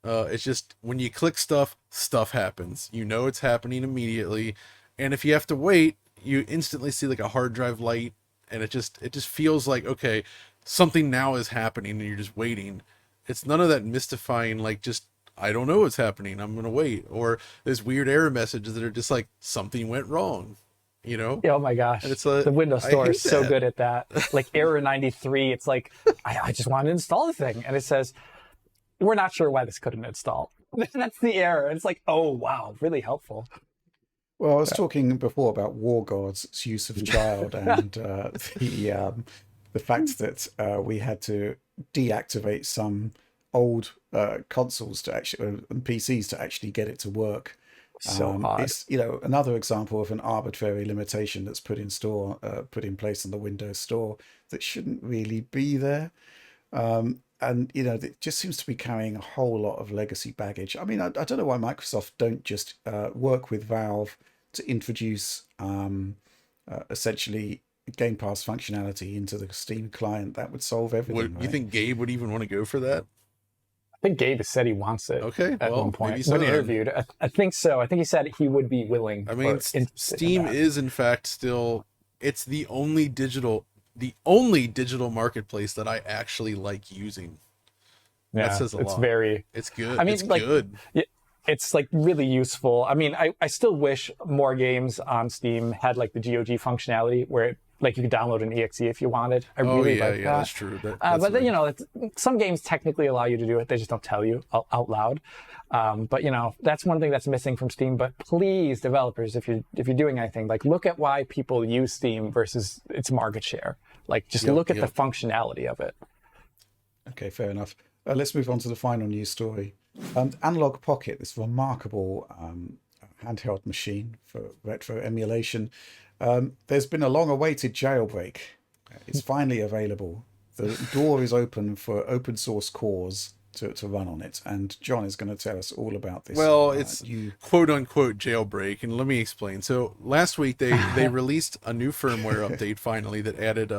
It's just when you click stuff, stuff happens. You know it's happening immediately, and if you have to wait, you instantly see like a hard drive light, and it just feels like, okay, something now is happening, and you're just waiting. It's none of that mystifying, like, just I don't know what's happening, I'm gonna wait, or there's weird error messages that are just like something went wrong, you know? Yeah, oh my gosh. And it's the Windows I Store hate is so that. good at that. Like error 93, it's like, I just want to install the thing. And it says, we're not sure why this couldn't install. That's the error. It's like, oh, wow, really helpful. Well, I was talking before about War Gods Zeus of Child and the fact that we had to deactivate some old consoles to actually and PCs to actually get it to work. So odd. It's another example of an arbitrary limitation that's put in place in the Windows Store that shouldn't really be there. And it just seems to be carrying a whole lot of legacy baggage. I mean, I don't know why Microsoft don't just work with Valve to introduce essentially Game Pass functionality into the Steam client. That would solve everything. What you think Gabe would even want to go for that? I think Gabe has said he wants it. Okay, at well, one point maybe so when then. interviewed. I think so. I think he said he would be willing. I mean, Steam is in fact still it's the only digital marketplace that I actually like using. Yeah, That says a it's lot. very. It's good. I mean, It's like, good. it's like really useful. I mean, I still wish more games on Steam had like the GOG functionality where like you could download an exe if you wanted. I really like that. That's true. That's But then, right. some games technically allow you to do it. They just don't tell you out loud. But that's one thing that's missing from Steam. But please, developers, if you're doing anything, like look at why people use Steam versus its market share. Like just look at the functionality of it. Okay, fair enough. Let's move on to the final news story. Analogue Pocket, this remarkable handheld machine for retro emulation. There's been a long-awaited jailbreak. It's finally available. The door is open for open source cores to run on it, and John is going to tell us all about this. Well, it's quote unquote jailbreak, and let me explain. So last week they released a new firmware update finally that added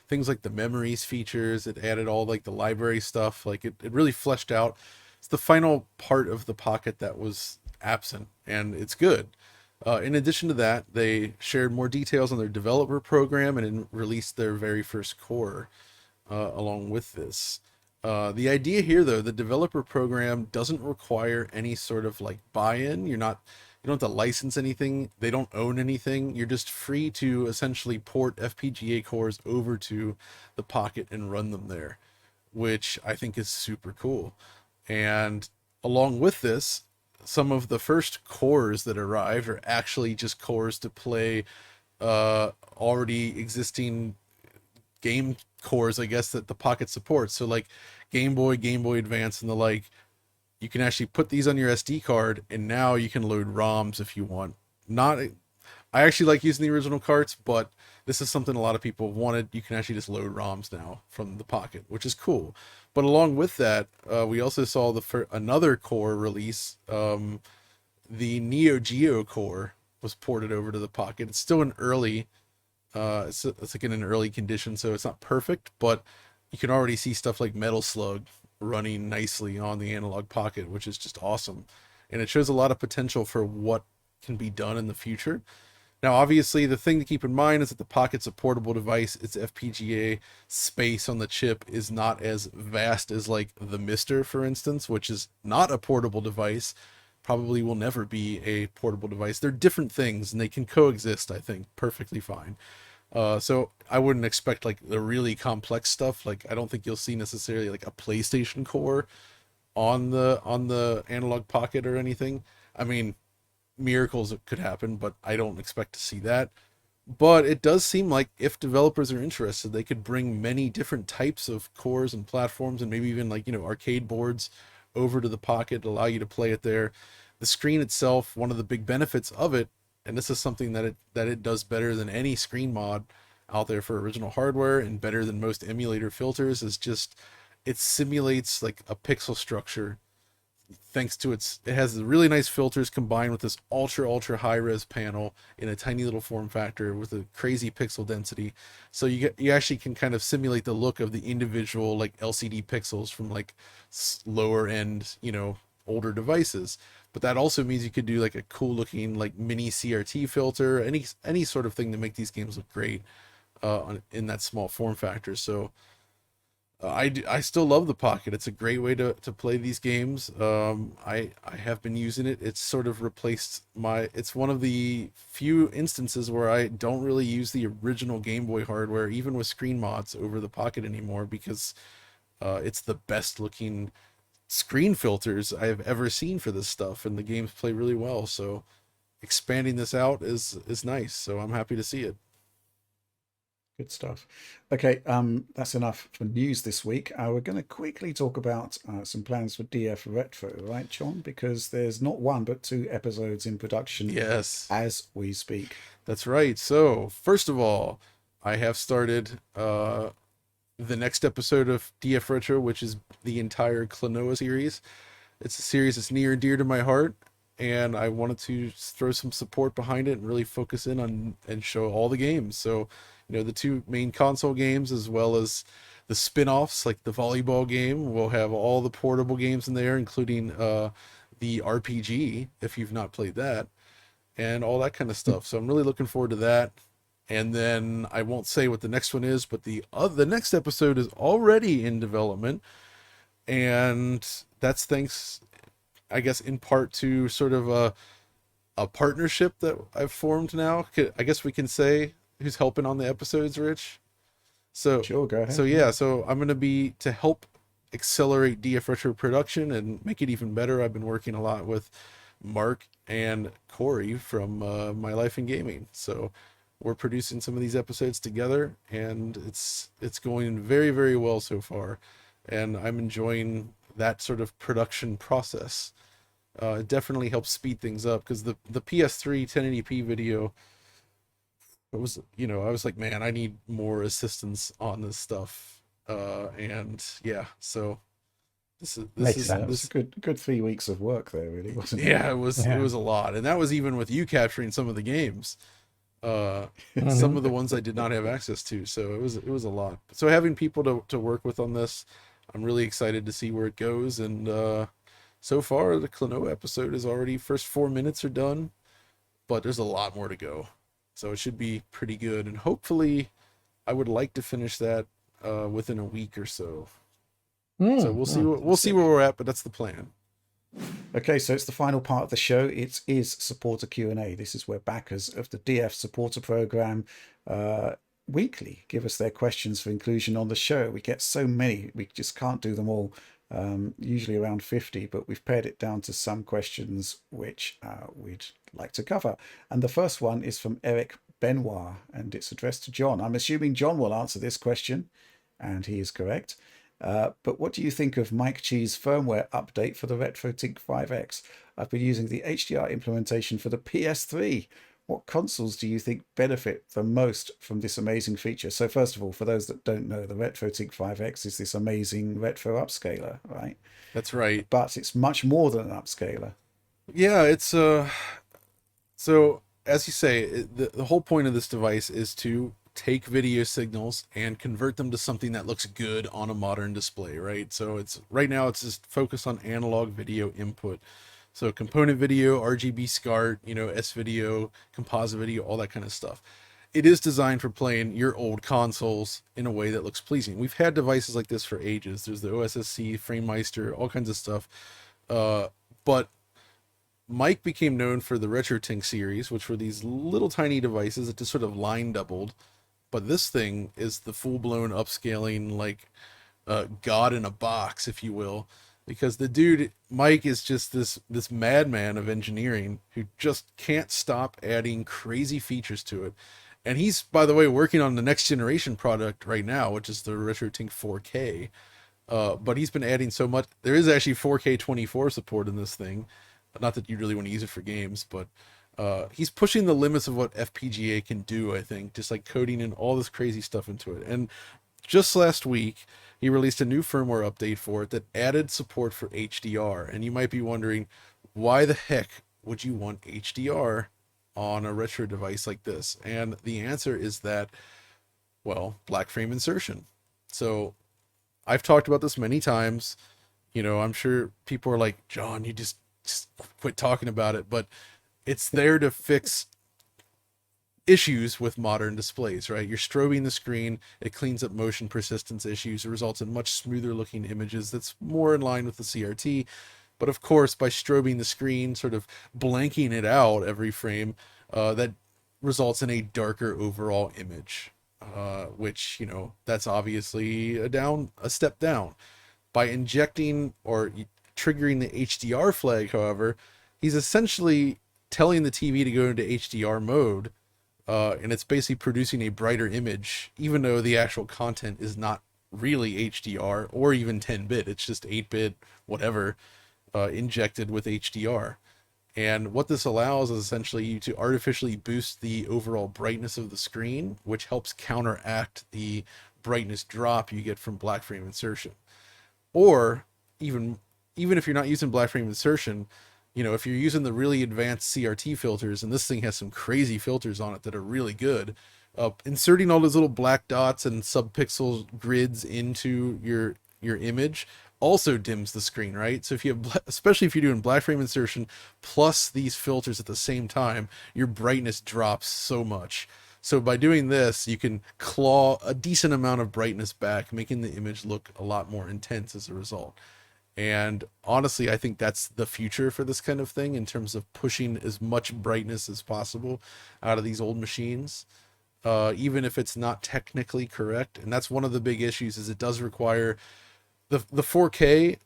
things like the memories features. It added all like the library stuff. Like it really fleshed out. It's the final part of the Pocket that was absent, and it's good. In addition to that, they shared more details on their developer program and released their very first core along with this. The idea here, though, the developer program doesn't require any sort of like buy-in. You don't have to license anything. They don't own anything. You're just free to essentially port FPGA cores over to the Pocket and run them there, which I think is super cool. And along with this, some of the first cores that arrived are actually just cores to play already existing game cores, I guess, that the Pocket supports. So like Game Boy, Game Boy Advance, and the like, you can actually put these on your SD card, and now you can load ROMs if you want. I actually like using the original carts, but this is something a lot of people have wanted. You can actually just load ROMs now from the Pocket, which is cool. But along with that, we also saw another core release. The Neo Geo core was ported over to the Pocket. It's still an early, it's like in an early condition, so it's not perfect, but you can already see stuff like Metal Slug running nicely on the Analogue Pocket, which is just awesome. And it shows a lot of potential for what can be done in the future. Now, obviously, the thing to keep in mind is that the Pocket's a portable device. Its FPGA space on the chip is not as vast as like the Mister, for instance, which is not a portable device. Probably will never be a portable device. They're different things, and they can coexist, I think, perfectly fine. So I wouldn't expect like the really complex stuff. Like I don't think you'll see necessarily like a PlayStation core on the Analogue Pocket or anything. I mean, miracles could happen, but I don't expect to see that. But it does seem like if developers are interested, they could bring many different types of cores and platforms, and maybe even like arcade boards over to the Pocket, allow you to play it there. The screen itself, one of the big benefits of it And this is something that it does better than any screen mod out there for original hardware, and better than most emulator filters. Is just it simulates like a pixel structure, thanks to it has really nice filters combined with this ultra high res panel in a tiny little form factor with a crazy pixel density. So you actually can kind of simulate the look of the individual like LCD pixels from like lower end, older devices. But that also means you could do like a cool looking like mini CRT filter, any sort of thing to make these games look great in that small form factor. So I still love the Pocket. It's a great way to play these games. I have been using it. It's sort of replaced it's one of the few instances where I don't really use the original Game Boy hardware, even with screen mods, over the Pocket anymore, because it's the best looking screen filters I've ever seen for this stuff, and the games play really well. So expanding this out is nice. So I'm happy to see it. Good stuff. Okay, that's enough for news this week. We're going to quickly talk about some plans for DF Retro, right, John? Because there's not one but two episodes in production Yes, as we speak. that's right. So first of all, I have started the next episode of DF Retro, which is the entire Klonoa series. It's a series that's near and dear to my heart, and I wanted to throw some support behind it and really focus in on and show all the games. So, the two main console games, as well as the spin-offs like the volleyball game. We'll have all the portable games in there, including the RPG, if you've not played that, and all that kind of stuff. So I'm really looking forward to that. And then I won't say what the next one is, but the next episode is already in development, and that's thanks, I guess, in part to sort of a partnership that I've formed now. I guess we can say who's helping on the episodes, Rich. So Sure, go ahead. So yeah, so I'm gonna be to help accelerate DF Retro production and make it even better. I've been working a lot with Mark and Corey from My Life in Gaming. So we're producing some of these episodes together, and it's going very, very well so far, and I'm enjoying that sort of production process. It definitely helps speed things up, because the PS3 1080p video, it was, I was like, man, I need more assistance on this stuff. And yeah, so this Makes is sense. That was this. a good 3 weeks of work there, really, wasn't it? Yeah, it was Yeah. a lot, and that was even with you capturing some of the games, uh, some Mhm. of the ones I did not have access to. So it was a lot. So having people to work with on this, I'm really excited to see where it goes. And so far, the Klonoa episode is already, first 4 minutes are done, but there's a lot more to go. So it should be pretty good, and hopefully, I would like to finish that within a week or so. So we'll see. We'll see where we're at, but that's the plan. Okay, so it's the final part of the show. It is supporter Q&A. This is where backers of the DF supporter program weekly give us their questions for inclusion on the show. We get so many, we just can't do them all. Usually around 50, but we've pared it down to some questions which we'd like to cover. And the first one is from Eric Benoit, and it's addressed to John. I'm assuming John will answer this question, and he is correct. But what do you think of Mike Chi's firmware update for the RetroTINK 5X? I've been using the HDR implementation for the PS3. What consoles do you think benefit the most from this amazing feature? So first of all, for those that don't know, the RetroTINK 5X is this amazing retro upscaler, right? That's right. But it's much more than an upscaler. Yeah, it's so as you say, the whole point of this device is to take video signals and convert them to something that looks good on a modern display, right? So it's right now it's just focused on analog video input. So component video, RGB SCART, S video, composite video, all that kind of stuff. It is designed for playing your old consoles in a way that looks pleasing. We've had devices like this for ages. There's the OSSC, FrameMeister, all kinds of stuff. But Mike became known for the RetroTINK series, which were these little tiny devices that just sort of line doubled. But this thing is the full-blown upscaling, like God in a box, if you will, because the dude Mike is just this madman of engineering who just can't stop adding crazy features to it. And he's, by the way, working on the next generation product right now, which is the RetroTINK 4K. But he's been adding so much. There is actually 4K 24 support in this thing. Not that you really want to use it for games, but he's pushing the limits of what FPGA can do, I think, just like coding in all this crazy stuff into it. And just last week, he released a new firmware update for it that added support for HDR. And you might be wondering, why the heck would you want HDR on a retro device like this? And the answer is that, well, black frame insertion. So I've talked about this many times. You know, I'm sure people are like, John, you just quit talking about it. But it's there to fix issues with modern displays, right? You're strobing the screen, it cleans up motion persistence issues, it results in much smoother looking images that's more in line with the CRT. But of course, by strobing the screen, sort of blanking it out every frame, that results in a darker overall image, which, you know, that's obviously a step down. By injecting or triggering the HDR flag, however, he's essentially telling the TV to go into HDR mode, and it's basically producing a brighter image, even though the actual content is not really HDR or even 10-bit. It's just 8-bit, whatever, injected with HDR. And what this allows is essentially you to artificially boost the overall brightness of the screen, which helps counteract the brightness drop you get from black frame insertion. Or even if you're not using black frame insertion, you know, if you're using the really advanced CRT filters, and this thing has some crazy filters on it that are really good, inserting all those little black dots and subpixel grids into your image also dims the screen, right? So if you have, especially if you're doing black frame insertion plus these filters at the same time, your brightness drops so much. So by doing this, you can claw a decent amount of brightness back, making the image look a lot more intense as a result. And honestly, I think that's the future for this kind of thing in terms of pushing as much brightness as possible out of these old machines, even if it's not technically correct. And that's one of the big issues, is it does require the 4K.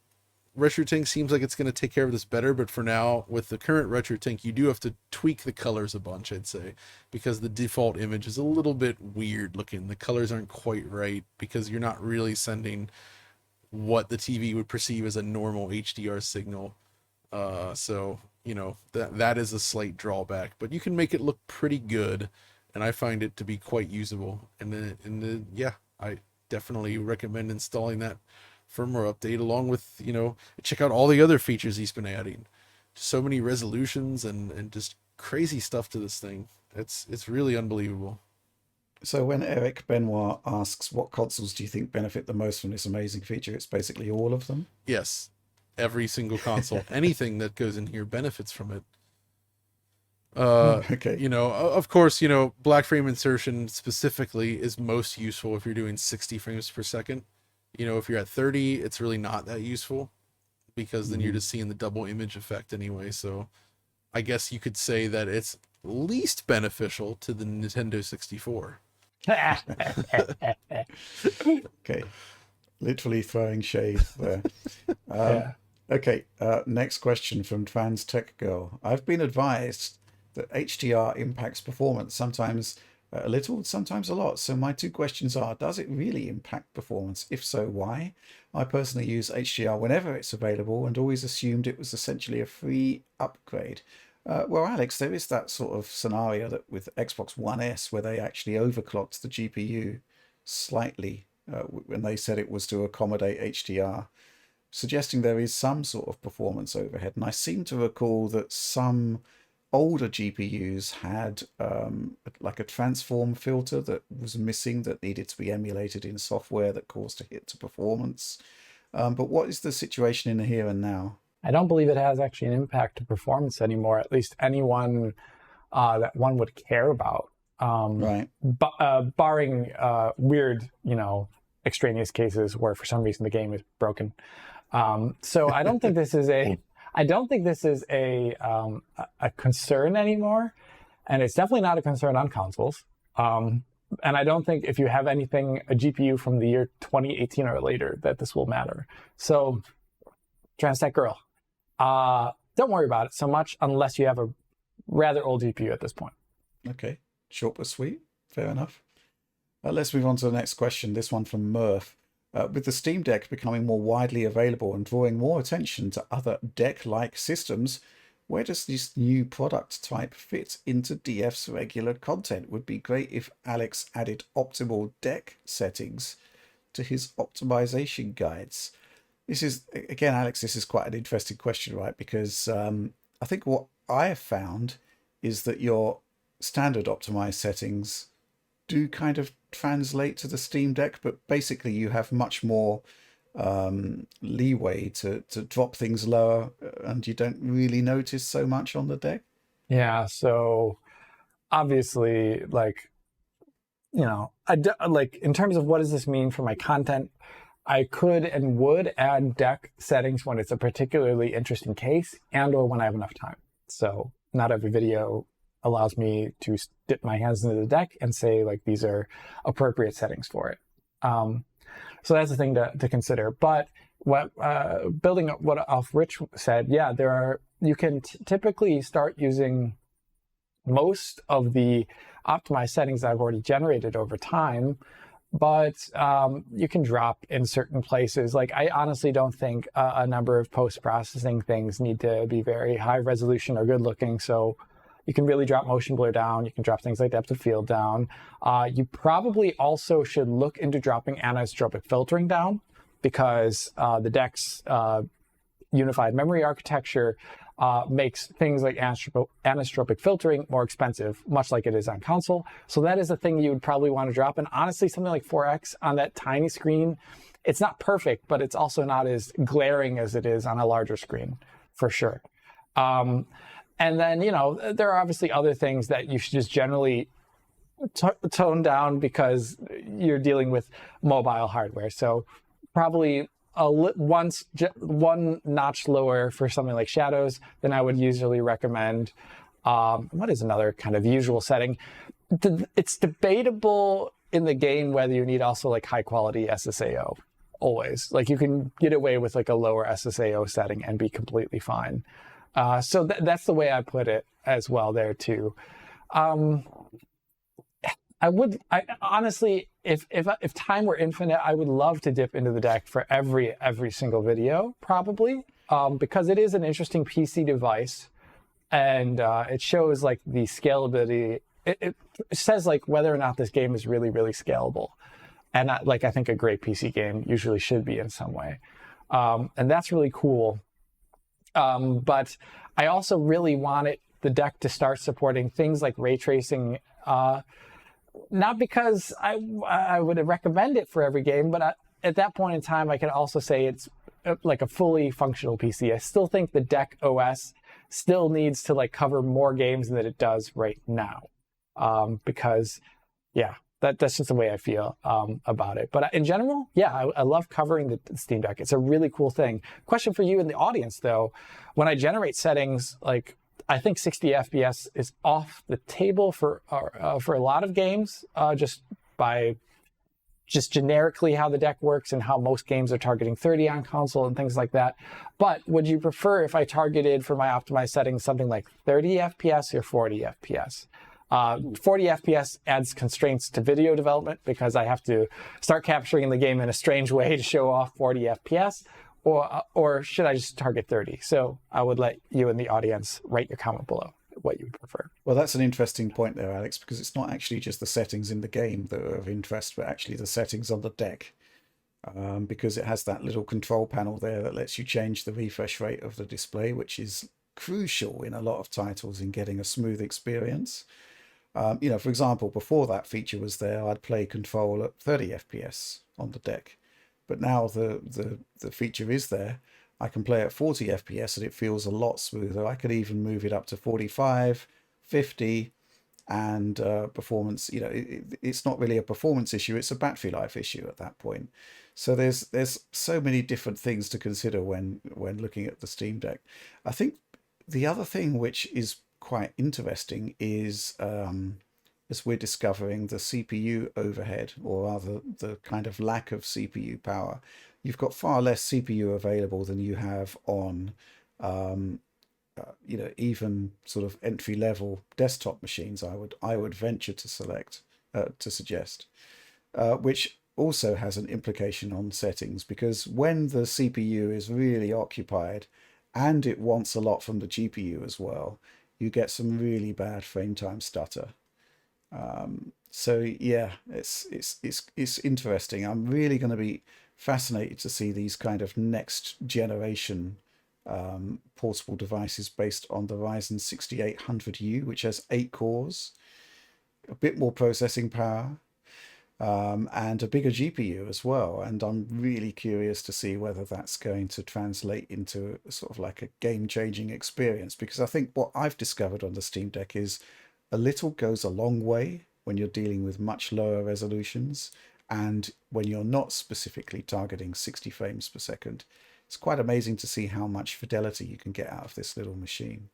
RetroTINK seems like it's going to take care of this better, but for now, with the current RetroTINK, you do have to tweak the colors a bunch, I'd say, because the default image is a little bit weird looking. The colors aren't quite right because you're not really sending what the TV would perceive as a normal HDR signal. So, you know, that is a slight drawback, but you can make it look pretty good, and I find it to be quite usable. And yeah, I definitely recommend installing that firmware update along with, you know, check out all the other features he's been adding. So many resolutions and just crazy stuff to this thing. It's really unbelievable. So when Eric Benoit asks what consoles do you think benefit the most from this amazing feature, it's basically all of them. Yes, every single console, anything that goes in here benefits from it. Okay. You know, of course, you know, black frame insertion specifically is most useful if you're doing 60 frames per second. You know, if you're at 30, it's really not that useful because then you're just seeing the double image effect anyway. So I guess you could say that it's least beneficial to the Nintendo 64. Okay. Literally throwing shade there. Yeah. Okay. Next question from Trans Tech Girl. I've been advised that HDR impacts performance, sometimes a little, sometimes a lot. So my two questions are, does it really impact performance? If so, why? I personally use HDR whenever it's available and always assumed it was essentially a free upgrade. Well, Alex, there is that sort of scenario that with Xbox One S where they actually overclocked the GPU slightly when they said it was to accommodate HDR, suggesting there is some sort of performance overhead. And I seem to recall that some older GPUs had like a transform filter that was missing that needed to be emulated in software that caused a hit to performance. But what is the situation in the here and now? I don't believe it has actually an impact to performance anymore, at least anyone that one would care about. Right. Barring weird, you know, extraneous cases where for some reason the game is broken. So I don't think this is a concern anymore, and it's definitely not a concern on consoles. And I don't think if you have a GPU from the year 2018 or later, that this will matter. So, Trans Tech Girl, don't worry about it so much unless you have a rather old GPU at this point. Okay, short but sweet. Fair enough. Let's move on to the next question. This one from Murph. With the Steam Deck becoming more widely available and drawing more attention to other deck-like systems, Where does this new product type fit into DF's regular content? Would be great if Alex added optimal deck settings to his optimization guides. This is, again, Alex, this is quite an interesting question, right? Because I think what I have found is that your standard optimized settings do kind of translate to the Steam Deck, but basically you have much more leeway to drop things lower, and you don't really notice so much on the deck. Yeah, so obviously, like, like in terms of what does this mean for my content, I could and would add deck settings when it's a particularly interesting case and or when I have enough time. So not every video allows me to dip my hands into the deck and say, like, these are appropriate settings for it. So that's the thing to consider. But what building up what off Rich said, yeah, you can typically start using most of the optimized settings I've already generated over time, but you can drop in certain places. Like, I honestly don't think a number of post-processing things need to be very high resolution or good looking. So you can really drop motion blur down. You can drop things like depth of field down. You probably also should look into dropping anisotropic filtering down, because the deck's unified memory architecture makes things like anisotropic filtering more expensive, much like it is on console. So that is a thing you would probably want to drop. And honestly, something like 4X on that tiny screen, it's not perfect, but it's also not as glaring as it is on a larger screen, for sure. And then, there are obviously other things that you should just generally tone down because you're dealing with mobile hardware. So probably one notch lower for something like shadows than I would usually recommend. What is another kind of usual setting? It's debatable in the game whether you need also like high quality SSAO. Always, like, you can get away with like a lower SSAO setting and be completely fine. So that's the way I put it as well there too. I honestly, if time were infinite, I would love to dip into the deck for every single video, probably, because it is an interesting PC device, and it shows like the scalability. It says like whether or not this game is really, really scalable, and I think a great PC game usually should be in some way, and that's really cool. But I also really wanted the deck to start supporting things like ray tracing. Not because I would recommend it for every game, but at that point in time, I can also say it's like a fully functional PC. I still think the deck OS still needs to like cover more games than it does right now, because yeah, that's just the way I feel about it. But in general, yeah, I love covering the Steam Deck. It's a really cool thing. Question for you in the audience, though: when I generate settings, like, I think 60 FPS is off the table for a lot of games, just generically how the deck works and how most games are targeting 30 on console and things like that. But would you prefer if I targeted for my optimized settings something like 30 FPS or 40 FPS? 40 FPS adds constraints to video development because I have to start capturing the game in a strange way to show off 40 FPS. Or should I just target 30? So I would let you in the audience write your comment below what you would prefer. Well, that's an interesting point there, Alex, because it's not actually just the settings in the game that are of interest, but actually the settings on the deck, because it has that little control panel there that lets you change the refresh rate of the display, which is crucial in a lot of titles in getting a smooth experience. For example, before that feature was there, I'd play Control at 30 FPS on the deck. But now the feature is there. I can play at 40 FPS and it feels a lot smoother. I could even move it up to 45, 50, and performance. It's not really a performance issue; it's a battery life issue at that point. So there's so many different things to consider when looking at the Steam Deck. I think the other thing which is quite interesting is as we're discovering the CPU overhead, or rather the kind of lack of CPU power. You've got far less CPU available than you have on, even sort of entry-level desktop machines. I would venture to suggest, which also has an implication on settings, because when the CPU is really occupied and it wants a lot from the GPU as well, you get some really bad frame time stutter. So yeah, it's interesting. I'm really going to be fascinated to see these kind of next generation portable devices based on the Ryzen 6800U, which has 8 cores, a bit more processing power, and a bigger GPU as well. And I'm really curious to see whether that's going to translate into sort of like a game-changing experience, because I think what I've discovered on the Steam Deck is a little goes a long way when you're dealing with much lower resolutions and when you're not specifically targeting 60 frames per second. It's quite amazing to see how much fidelity you can get out of this little machine.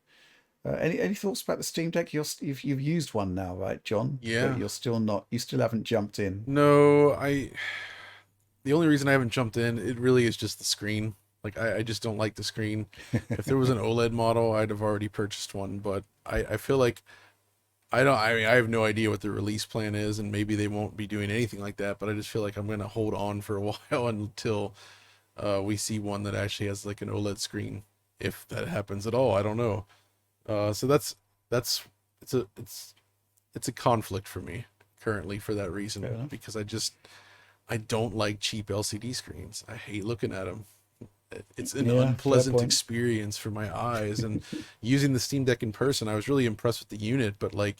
Any thoughts about the Steam Deck? You've used one now, right, John? Yeah. But you still haven't jumped in. No, the only reason I haven't jumped in, it really is just the screen. Like, I just don't like the screen. If there was an OLED model, I'd have already purchased one, but I feel like I have no idea what the release plan is, and maybe they won't be doing anything like that, but I just feel like I'm going to hold on for a while until we see one that actually has like an OLED screen, if that happens at all. I don't know. So it's a conflict for me currently for that reason, because I don't like cheap LCD screens. I hate looking at them. It's an unpleasant experience for my eyes. And using the Steam Deck in person, I was really impressed with the unit, but like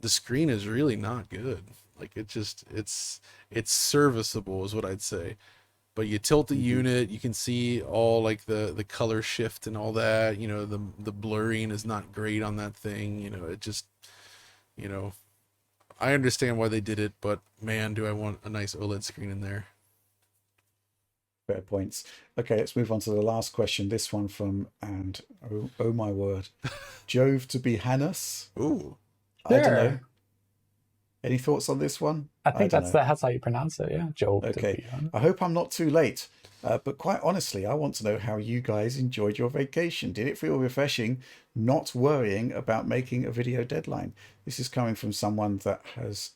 the screen is really not good. Like it's serviceable is what I'd say. But you tilt the unit, you can see all like the color shift and all that. You know, the blurring is not great on that thing. You know, it just, you know, I understand why they did it, but man, do I want a nice OLED screen in there. Fair points. Okay, let's move on to the last question. This one from, and oh my word, Jove to be Hannes. Ooh, I don't know. Any thoughts on this one? I think that's how you pronounce it. Yeah, Jove. Okay. I hope I'm not too late. But quite honestly, I want to know how you guys enjoyed your vacation. Did it feel refreshing, not worrying about making a video deadline? This is coming from someone that has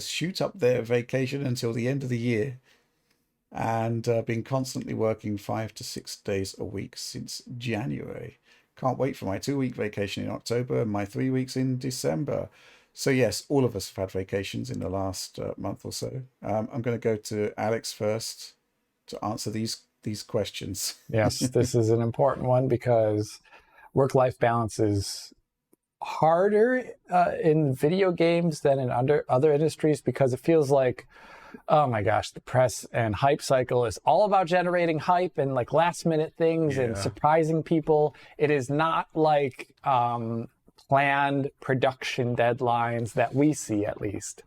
shoot up their vacation until the end of the year, and been constantly working 5 to 6 days a week since January. Can't wait for my 2-week vacation in October and my 3 weeks in December. So yes, all of us have had vacations in the last month or so. I'm going to go to Alex first to answer these questions. Yes, this is an important one because work-life balance is harder in video games than in other industries, because it feels like, oh my gosh, the press and hype cycle is all about generating hype and like last minute things and surprising people. It is not like planned production deadlines that we see, at least.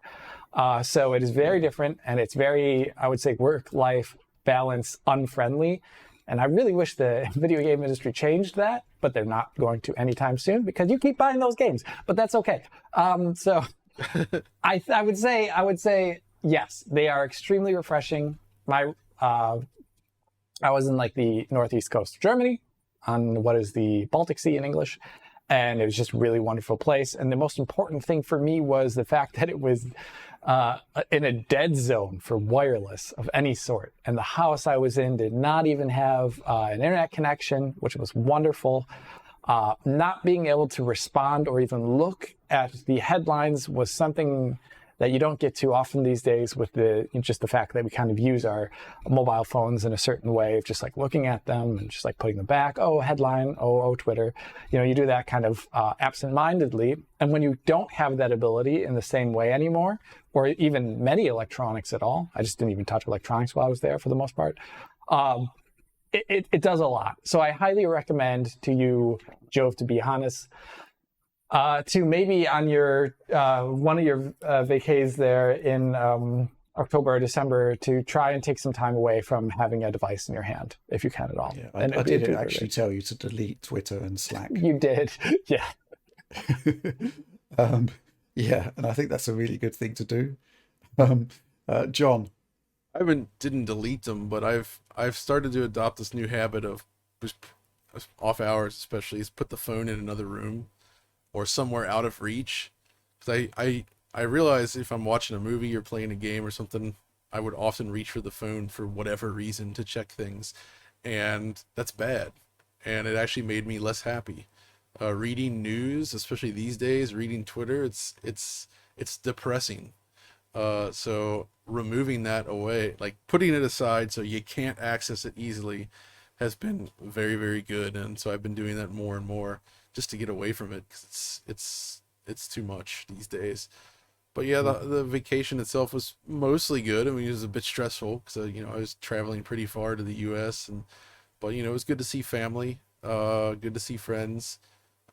So it is very different, and it's very, I would say, work-life balance unfriendly. And I really wish the video game industry changed that, but they're not going to anytime soon because you keep buying those games. But that's okay. So I would say yes, they are extremely refreshing. I was in like the northeast coast of Germany on what is the Baltic Sea in English. And it was just a really wonderful place. And the most important thing for me was the fact that it was in a dead zone for wireless of any sort. And the house I was in did not even have an internet connection, which was wonderful. Not being able to respond or even look at the headlines was something that you don't get too often these days, with just the fact that we kind of use our mobile phones in a certain way of just like looking at them and just like putting them back. Oh, headline. Oh, Twitter. You know, you do that kind of absentmindedly. And when you don't have that ability in the same way anymore, or even many electronics at all, I just didn't even touch electronics while I was there for the most part. It does a lot. So I highly recommend to you, Jove, to be honest, to maybe on your one of your vacays there in October or December, to try and take some time away from having a device in your hand, if you can at all. Yeah, I did actually tell you to delete Twitter and Slack. You did, yeah. Yeah, and I think that's a really good thing to do. John, didn't delete them, but I've started to adopt this new habit of just off hours, especially, is put the phone in another room or somewhere out of reach. Because I realize if I'm watching a movie or playing a game or something, I would often reach for the phone for whatever reason to check things. and that's bad. And it actually made me less happy. Reading news, especially these days, reading Twitter, it's depressing. So removing that away, like putting it aside so you can't access it easily, has been very, very good. And so I've been doing that more and more just to get away from it, because it's too much these days. But yeah, the vacation itself was mostly good. I mean, it was a bit stressful because I was traveling pretty far to the U.S. But it was good to see family, good to see friends.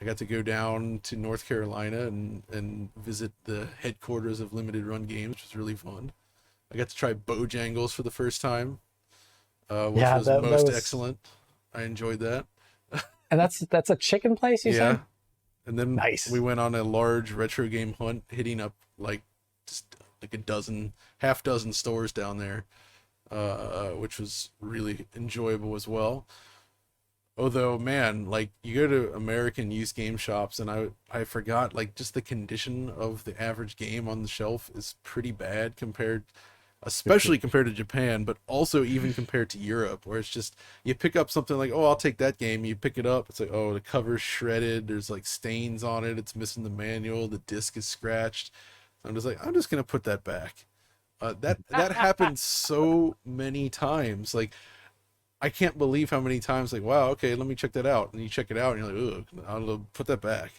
I got to go down to North Carolina and visit the headquarters of Limited Run Games, which was really fun. I got to try Bojangles for the first time, which Yeah, was that most was, excellent. I enjoyed that. and that's a chicken place, you Yeah, said? and then we Nice. went on a large retro game hunt, hitting up like just like a dozen, half dozen stores down there, which was really enjoyable as well. Although, man, like you go to American used game shops, and I forgot, like, just the condition of the average game on the shelf is pretty bad compared, especially compared to Japan, but also even compared to Europe, where it's just you pick up something like, oh, I'll take that game. You pick it up, it's like, oh, the cover's shredded. There's like stains on it. It's missing the manual. The disc is scratched. I'm just like, I'm just gonna put that back. That happened so many times. Like, I can't believe how many times, like, wow, okay, let me check that out. And you check it out and you're like, ugh, I'll put that back.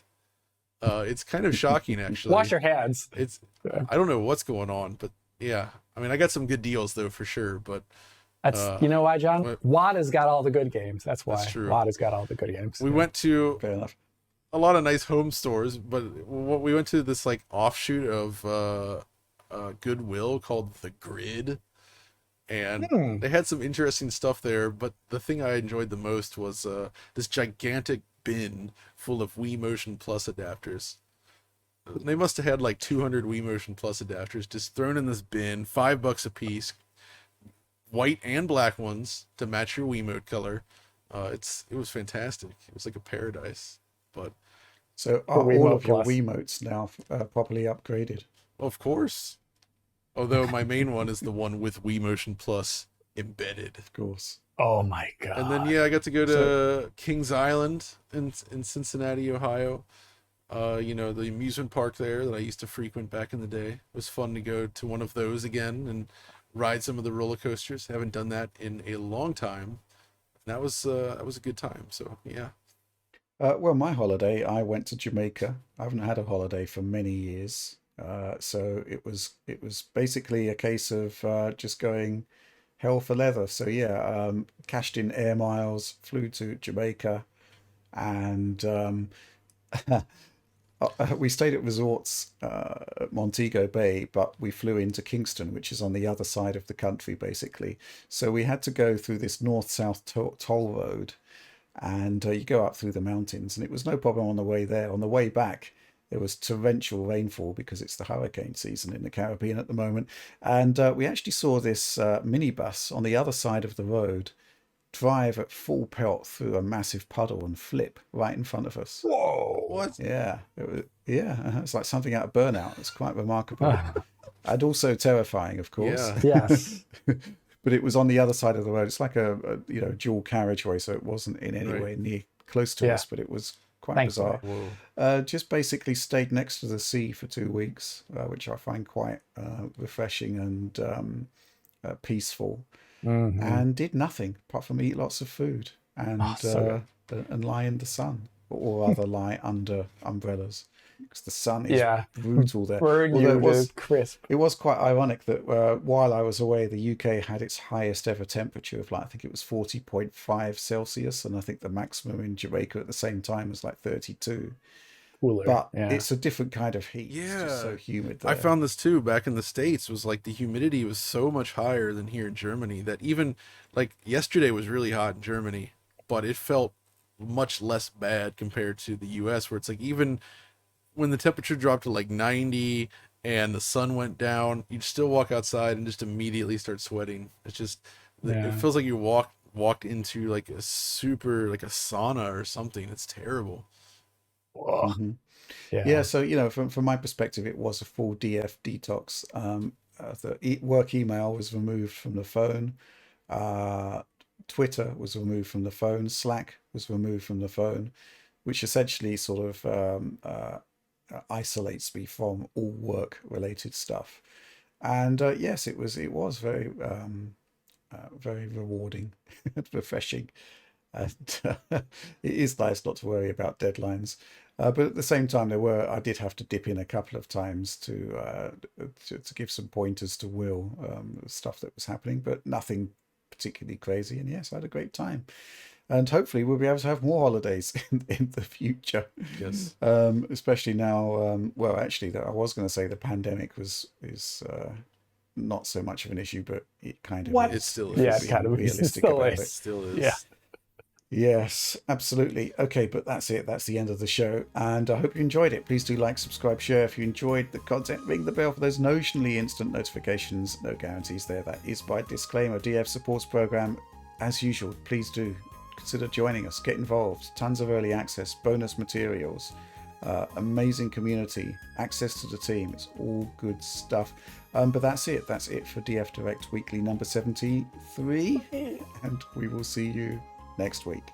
It's kind of shocking, Wash actually. your hands. It's, Yeah. I don't know what's going on, but yeah. I mean, I got some good deals though, for sure, but, That's, uh, you know why, John? but WAD has got all the good games. That's that's why true. WAD has got all the good games. We Yeah. went to Fair enough. a lot of nice home stores, but we went to this like offshoot of, Goodwill called The Grid, and Hmm. they had some interesting stuff there. But the thing I enjoyed the most was this gigantic bin full of Wii Motion Plus adapters. They must have had like 200 Wii Motion Plus adapters just thrown in this bin, $5 a piece, white and black ones to match your Wiimote color. It was fantastic. It was like a paradise. But So For are all Wiimote of your Plus. Wiimotes now properly upgraded? of course, although my main one is the one with Wii Motion Plus embedded. Of course. Oh my And then God. yeah, I got to go So to Kings Island in Cincinnati, Ohio. The amusement park there that I used to frequent back in the day. It was fun to go to one of those again and ride some of the roller coasters. Haven't done that in a long time. That was a good time. So yeah. well, my holiday, I went to Jamaica. I haven't had a holiday for many years. So it was basically a case of just going hell for leather. So yeah, cashed in air miles, flew to Jamaica, and we stayed at resorts at Montego Bay, but we flew into Kingston, which is on the other side of the country, basically. So we had to go through this north-south toll road, and you go up through the mountains, and it was no problem on the way there. On the way back, there was torrential rainfall because it's the hurricane season in the Caribbean at the moment, and we actually saw this minibus on the other side of the road drive at full pelt through a massive puddle and flip right in front of us. Whoa. What? Yeah, it's like something out of Burnout. It's quite remarkable, Ah, and also terrifying, of course. Yeah. yes. But it was on the other side of the road. It's like a dual carriageway, so it wasn't in any Right. way near close to Yeah. us, but it was quite Thankfully. bizarre. Whoa. Just basically stayed next to the sea for 2 weeks, which I find quite refreshing and peaceful, Hmm. and did nothing apart from eat lots of food Oh, so and lie in the sun, or rather lie under umbrellas, because the sun good. is Yeah. brutal there. Burn Although you to crisp. it was quite ironic that while I was away, the UK had its highest ever temperature of, like, I think it was 40.5 Celsius, and I think the maximum in Jamaica at the same time was like 32. Cooler. But Yeah. it's a different kind of heat. It's just so Yeah. humid I there. found this too back in the States, was like the humidity was so much higher than here in Germany that even like yesterday was really hot in Germany, but it felt much less bad compared to the US, where it's like even when the temperature dropped to like 90 and the sun went down, you'd still walk outside and just immediately start sweating. It's just, it Yeah. feels like you walked into like a super, like a sauna or something. It's terrible. Whoa. Hmm. Yeah, Yeah. so from my perspective, it was a full DF detox. The work email was removed from the phone. Uh, Twitter was removed from the phone, Slack was removed from the phone, which essentially sort of isolates me from all work related stuff. And yes, it was very very rewarding and refreshing, and it is nice not to worry about deadlines. But at the same time, I did have to dip in a couple of times to give some pointers to Will, stuff that was happening, but nothing particularly crazy. And yes, I had a great time, and hopefully we'll be able to have more holidays in the future. Yes. Especially now. Well, actually, I was going to say the pandemic is not so much of an issue, but it kind of What? is. It still Yeah, is. it kind of is. Realistic Still about is. It it. still is. Yeah. Yes, absolutely. Okay, but that's it. That's the end of the show. And I hope you enjoyed it. Please do like, subscribe, share if you enjoyed the content. Ring the bell for those notionally instant notifications. No guarantees there. That is by disclaimer. DF supports program. As usual, please do consider joining us. Get involved. Tons of early access, bonus materials, amazing community, access to the team. It's all good stuff. But that's it. That's it for DF Direct Weekly number 73. And we will see you next week.